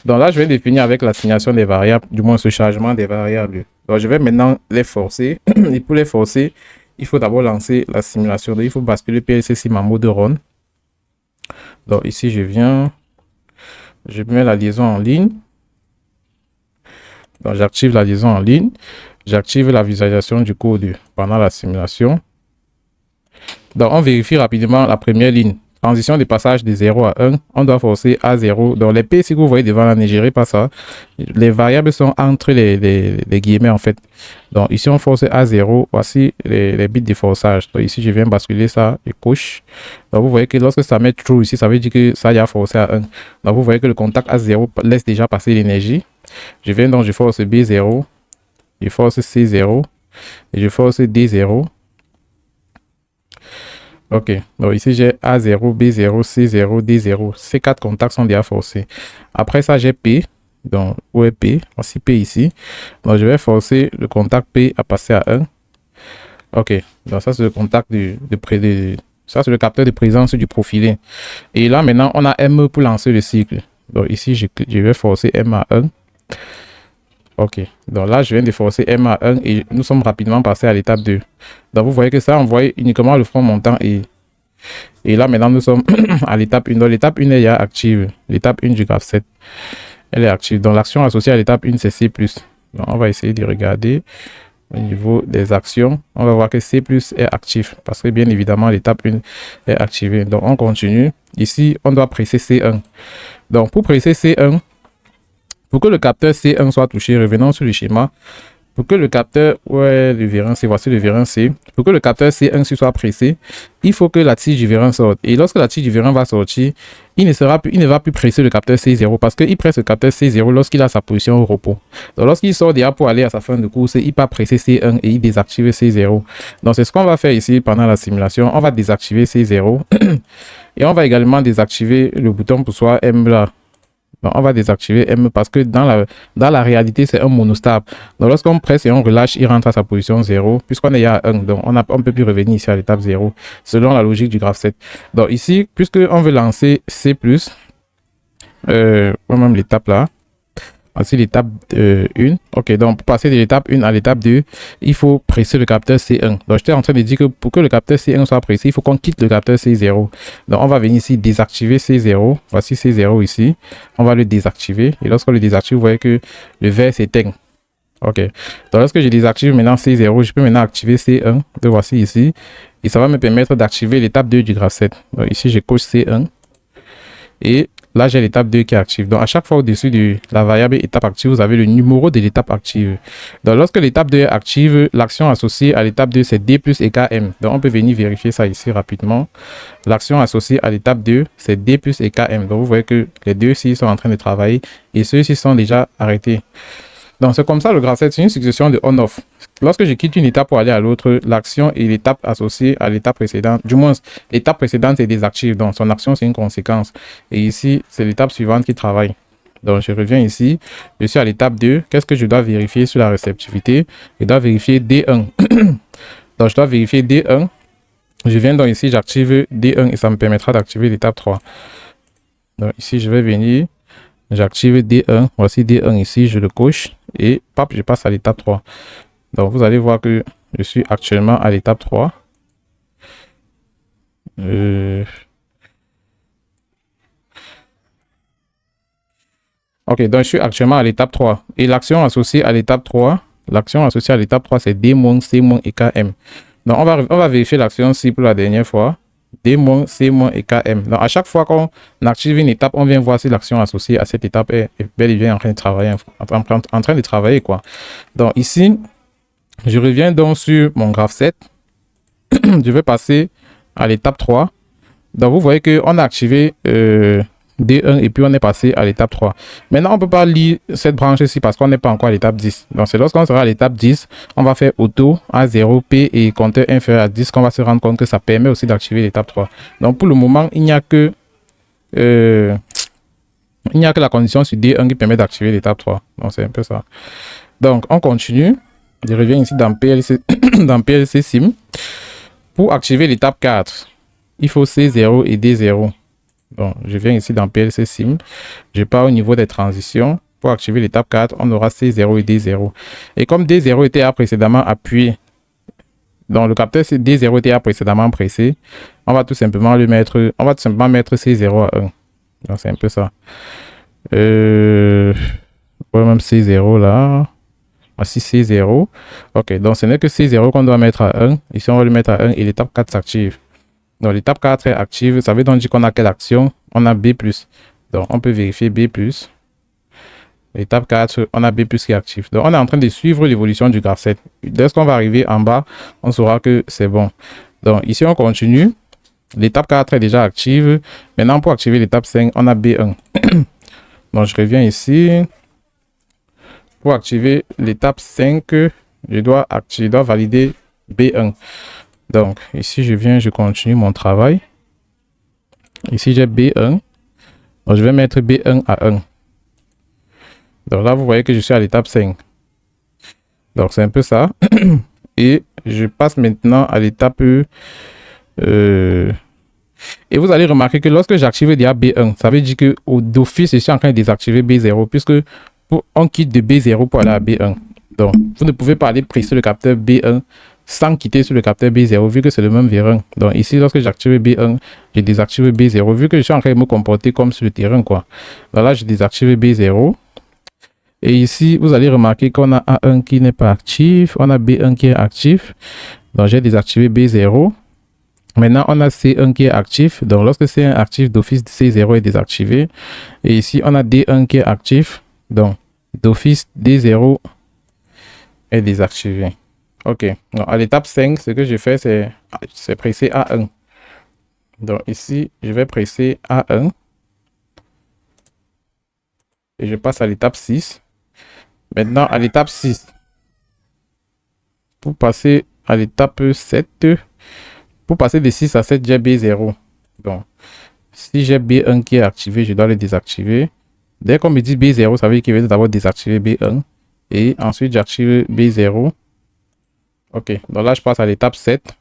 A: Donc là, je vais définir avec l'assignation des variables, du moins ce changement des variables. Donc je vais maintenant les forcer. Et pour les forcer, il faut d'abord lancer la simulation. Donc il faut basculer PLC Sim en mode run. Donc ici, je mets la liaison en ligne. Donc j'active la liaison en ligne. J'active la visualisation du code pendant la simulation. Donc on vérifie rapidement la première ligne. Transition de passage de 0 à 1, on doit forcer à 0. Donc les P, si vous voyez devant là, ne gérez pas ça. Les variables sont entre les guillemets en fait. Donc ici, on force à 0. Voici les bits de forçage. Donc ici, je viens basculer ça et couche. Donc vous voyez que lorsque ça met true ici, ça veut dire que ça y a forcé à 1. Donc vous voyez que le contact à 0 laisse déjà passer l'énergie. Je viens donc, je force B0, je force C0 et je force D0. Ok, donc ici j'ai A0, B0, C0, D0. Ces quatre contacts sont déjà forcés. Après ça, j'ai P. Donc, où est P? Voici P ici. Donc, je vais forcer le contact P à passer à 1. Ok, donc ça c'est le contact ça c'est le capteur de présence du profilé. Et là maintenant, on a M pour lancer le cycle. Donc ici, je vais forcer M à 1. Ok, donc là, je viens de forcer M à 1 et nous sommes rapidement passés à l'étape 2. Donc, vous voyez que ça envoie uniquement le front montant et là, maintenant, nous sommes à l'étape 1. Donc, l'étape 1 est déjà active. L'étape 1 du graph 7, elle est active. Donc, l'action associée à l'étape 1, c'est C+. Donc, on va essayer de regarder au niveau des actions. On va voir que C+ est actif parce que, bien évidemment, l'étape 1 est activée. Donc, on continue. Ici, on doit presser C1. Donc, pour presser C1, pour que le capteur C1 soit touché, revenons sur le schéma. Pour que le capteur, le virant C, voici le virant C. Pour que le capteur C1 soit pressé, il faut que la tige du virant sorte. Et lorsque la tige du virant va sortir, il ne va plus presser le capteur C0 parce qu'il presse le capteur C0 lorsqu'il a sa position au repos. Donc lorsqu'il sort déjà pour aller à sa fin de course, il va presser C1 et il désactive C0. Donc c'est ce qu'on va faire ici pendant la simulation. On va désactiver C0 et on va également désactiver le bouton pour soi M là. Donc, on va désactiver M parce que dans la réalité, c'est un monostable. Donc, lorsqu'on presse et on relâche, il rentre à sa position 0, puisqu'on est à 1. Donc, on ne peut plus revenir ici à l'étape 0, selon la logique du graph 7. Donc, ici, puisqu'on veut lancer C+, même l'étape là, voici l'étape 1. Ok, donc pour passer de l'étape 1 à l'étape 2, il faut presser le capteur C1. Donc j'étais en train de dire que pour que le capteur C1 soit pressé, il faut qu'on quitte le capteur C0. Donc on va venir ici désactiver C0. Voici C0 ici. On va le désactiver. Et lorsqu'on le désactive, vous voyez que le vert s'éteint. Ok. Donc lorsque je désactive maintenant C0, je peux maintenant activer C1. Donc voici ici. Et ça va me permettre d'activer l'étape 2 du graph 7. Donc ici, je coche C1. Et là, j'ai l'étape 2 qui est active. Donc, à chaque fois au-dessus de la variable étape active, vous avez le numéro de l'étape active. Donc, lorsque l'étape 2 est active, l'action associée à l'étape 2, c'est D plus et KM. Donc, on peut venir vérifier ça ici rapidement. L'action associée à l'étape 2, c'est D plus et KM. Donc, vous voyez que les deux ci sont en train de travailler et ceux-ci sont déjà arrêtés. Donc, c'est comme ça le graph 7, c'est une succession de on-off. Lorsque je quitte une étape pour aller à l'autre, l'action et l'étape associée à l'étape précédente, du moins l'étape précédente est désactive, donc son action c'est une conséquence. Et ici, c'est l'étape suivante qui travaille. Donc, je reviens ici, je suis à l'étape 2. Qu'est-ce que je dois vérifier sur la réceptivité? Je dois vérifier D1. Donc, je dois vérifier D1. Je viens donc ici, j'active D1 et ça me permettra d'activer l'étape 3. Donc, ici, je vais venir. J'active D1, voici D1 ici, je le coche et pap, je passe à l'étape 3. Donc vous allez voir que je suis actuellement à l'étape 3. Ok, donc je suis actuellement à l'étape 3. Et l'action associée à l'étape 3, c'est D-, C- et KM. Donc on va vérifier l'action ci pour la dernière fois. D-, C- et KM. Donc, à chaque fois qu'on active une étape, on vient voir si l'action associée à cette étape est bel et bien en train de travailler, en train de travailler, quoi. Donc, ici, je reviens donc sur mon graphe 7. Je vais passer à l'étape 3. Donc, vous voyez qu'on a activé D1 et puis on est passé à l'étape 3. Maintenant, on ne peut pas lire cette branche ici parce qu'on n'est pas encore à l'étape 10. Donc, c'est lorsqu'on sera à l'étape 10, on va faire auto à 0, P et compteur inférieur à 10 qu'on va se rendre compte que ça permet aussi d'activer l'étape 3. Donc, pour le moment, il n'y a que la condition sur D1 qui permet d'activer l'étape 3. Donc, c'est un peu ça. Donc, on continue. Je reviens ici dans PLC, dans PLC Sim. Pour activer l'étape 4, il faut C0 et D0. Donc, je viens ici dans PLC Sim. Je pars au niveau des transitions. Pour activer l'étape 4, on aura C0 et D0. Et comme D0 était précédemment appuyé, donc le capteur D0 était précédemment pressé, on va tout simplement mettre C0 à 1. Donc, c'est un peu ça. Même C0 là. Voici C0. Ok, donc ce n'est que C0 qu'on doit mettre à 1. Ici, on va le mettre à 1 et l'étape 4 s'active. Donc, l'étape 4 est active. Ça veut donc dire qu'on a quelle action? On a B+. Donc, on peut vérifier B+. L'étape 4, on a B+ qui est actif. Donc, on est en train de suivre l'évolution du graphe 7. Dès qu'on va arriver en bas, on saura que c'est bon. Donc, ici, on continue. L'étape 4 est déjà active. Maintenant, pour activer l'étape 5, on a B1. Donc, je reviens ici. Pour activer l'étape 5, je dois valider B1. Donc, ici, je continue mon travail. Ici, j'ai B1. Donc, je vais mettre B1 à 1. Donc là, vous voyez que je suis à l'étape 5. Donc, c'est un peu ça. Et je passe maintenant à l'étape... Et vous allez remarquer que lorsque j'active déjà B1, ça veut dire que d'office, je suis en train de désactiver B0, puisque on quitte de B0 pour aller à B1. Donc, vous ne pouvez pas aller presser le capteur B1 sans quitter sur le capteur B0, vu que c'est le même V1. Donc, ici, lorsque j'active B1, je désactive B0, vu que je suis en train de me comporter comme sur le terrain, quoi. Donc là, je désactive B0. Et ici, vous allez remarquer qu'on a A1 qui n'est pas actif, on a B1 qui est actif. Donc, j'ai désactivé B0. Maintenant, on a C1 qui est actif. Donc, lorsque C1 est actif, d'office, C0 est désactivé. Et ici, on a D1 qui est actif. Donc, d'office, D0 est désactivé. OK. Donc, à l'étape 5, ce que je fais, c'est presser A1. Donc, ici, je vais presser A1. Et je passe à l'étape 6. Maintenant, à l'étape 6, pour passer à l'étape 7, pour passer de 6 à 7, j'ai B0. Donc, si j'ai B1 qui est activé, je dois le désactiver. Dès qu'on me dit B0, ça veut dire qu'il veut d'abord désactiver B1. Et ensuite, j'active B0. OK. Donc là, je passe à l'étape 7.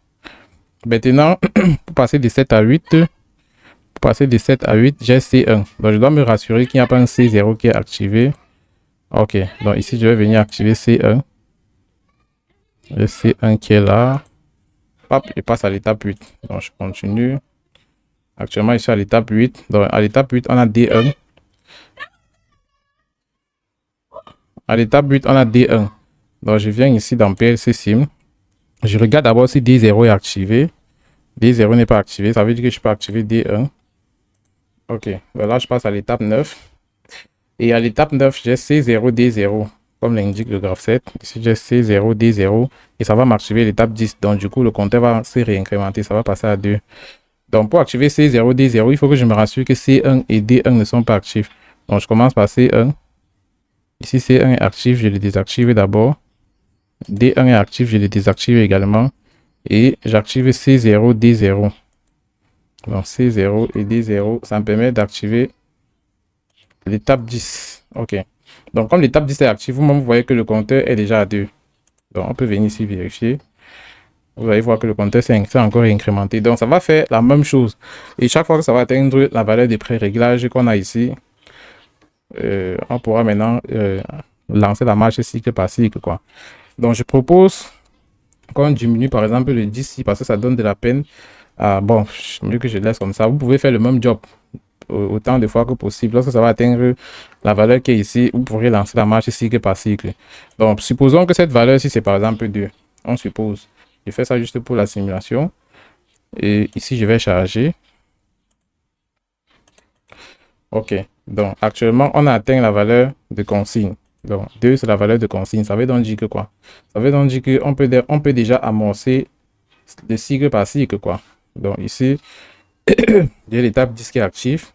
A: Maintenant, pour passer de 7 à 8, j'ai C1. Donc, je dois me rassurer qu'il n'y a pas un C0 qui est activé. OK. Donc, ici, je vais venir activer C1. Le C1 qui est là. Hop, je passe à l'étape 8. Donc, je continue. Actuellement, je suis à l'étape 8. Donc, à l'étape 8, on a D1. À l'étape 8, on a D1. Donc, je viens ici dans PLC Sim. Je regarde d'abord si D0 est activé. D0 n'est pas activé. Ça veut dire que je peux activer D1. OK. Donc là, je passe à l'étape 9. Et à l'étape 9, j'ai C0, D0. Comme l'indique le graphe 7. Ici, j'ai C0, D0. Et ça va m'activer l'étape 10. Donc, du coup, le compteur va se réincrémenter. Ça va passer à 2. Donc, pour activer C0, D0, il faut que je me rassure que C1 et D1 ne sont pas actifs. Donc, je commence par C1. Ici, C1 est actif, je le désactive d'abord. D1 est actif, je le désactive également. Et j'active C0, D0. Donc, C0 et D0, ça me permet d'activer l'étape 10. OK. Donc, comme l'étape 10 est active, vous-même, vous voyez que le compteur est déjà à 2. Donc, on peut venir ici vérifier. Vous allez voir que le compteur s'est encore incrémenté. Donc, ça va faire la même chose. Et chaque fois que ça va atteindre la valeur des pré-réglages qu'on a ici, on pourra maintenant lancer la marche cycle par cycle, quoi. Donc, je propose qu'on diminue, par exemple, le 10 ici, parce que ça donne de la peine. Bon, mieux que je laisse comme ça. Vous pouvez faire le même job autant de fois que possible. Lorsque ça va atteindre la valeur qui est ici, vous pourrez lancer la marche cycle par cycle. Donc, supposons que cette valeur-ci, c'est par exemple 2. On suppose. Je fais ça juste pour la simulation. Et ici, je vais charger. OK. Donc, actuellement, on a atteint la valeur de consigne. Donc, 2, c'est la valeur de consigne. Ça veut donc dire que quoi? Ça veut donc dire qu'on peut déjà amorcer le cycle par cycle, quoi. Donc, ici, j'ai l'étape 10 qui est active.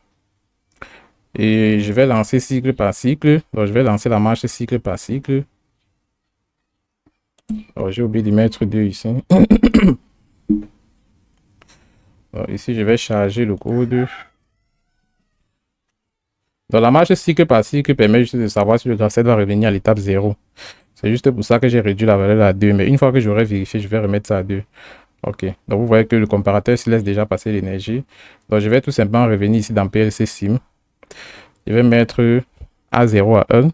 A: Et je vais lancer cycle par cycle. Donc, je vais lancer la marche cycle par cycle. Oh, j'ai oublié de mettre 2 ici. Donc, ici, je vais charger le code. Donc, la marche cycle par cycle permet juste de savoir si le graphe 7 va revenir à l'étape 0. C'est juste pour ça que j'ai réduit la valeur à 2. Mais une fois que j'aurai vérifié, je vais remettre ça à 2. OK. Donc, vous voyez que le comparateur se laisse déjà passer l'énergie. Donc, je vais tout simplement revenir ici dans PLC Sim. Je vais mettre A0 à 1.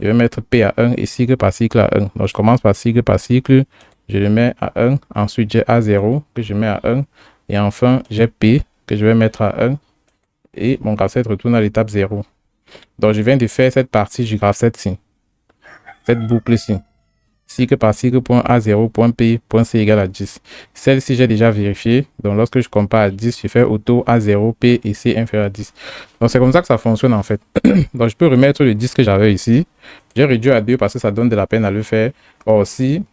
A: Je vais mettre P à 1 et cycle par cycle à 1. Donc, je commence par cycle par cycle. Je le mets à 1. Ensuite, j'ai A0 que je mets à 1. Et enfin, j'ai P que je vais mettre à 1. Et mon graphe 7 retourne à l'étape 0. Donc, je viens de faire cette partie du graphe 7-ci. Cette boucle-ci. Cycle par cycle, point A0, point P, point C égale à 10. Celle-ci, j'ai déjà vérifié. Donc, lorsque je compare à 10, je fais auto A0, P et C inférieur à 10. Donc, c'est comme ça que ça fonctionne en fait. Donc, je peux remettre le 10 que j'avais ici. J'ai réduit à 2 parce que ça donne de la peine à le faire. Or, aussi,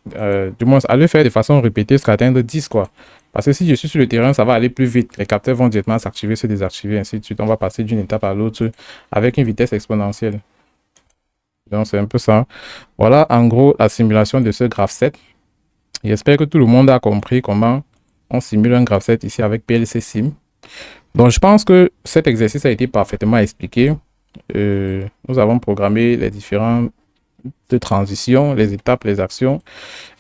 A: du moins, à le faire de façon répétée jusqu'à atteindre 10, quoi. Parce que si je suis sur le terrain, ça va aller plus vite. Les capteurs vont directement s'activer, se désactiver, ainsi de suite. On va passer d'une étape à l'autre avec une vitesse exponentielle. Donc, c'est un peu ça. Voilà, en gros, la simulation de ce graphe 7. J'espère que tout le monde a compris comment on simule un graphe 7 ici avec PLC Sim. Donc, je pense que cet exercice a été parfaitement expliqué. Nous avons programmé les différentes transitions, les étapes, les actions.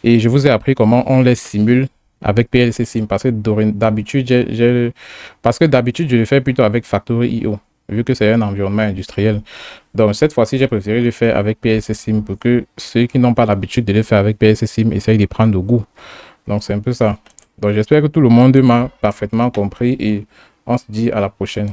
A: Et je vous ai appris comment on les simule avec PLC Sim. Parce que d'habitude, je le fais plutôt avec Factory.io, vu que c'est un environnement industriel. Donc, cette fois-ci, j'ai préféré le faire avec PLC Sim pour que ceux qui n'ont pas l'habitude de le faire avec PLC Sim essayent de prendre le goût. Donc, c'est un peu ça. Donc, j'espère que tout le monde m'a parfaitement compris et on se dit à la prochaine.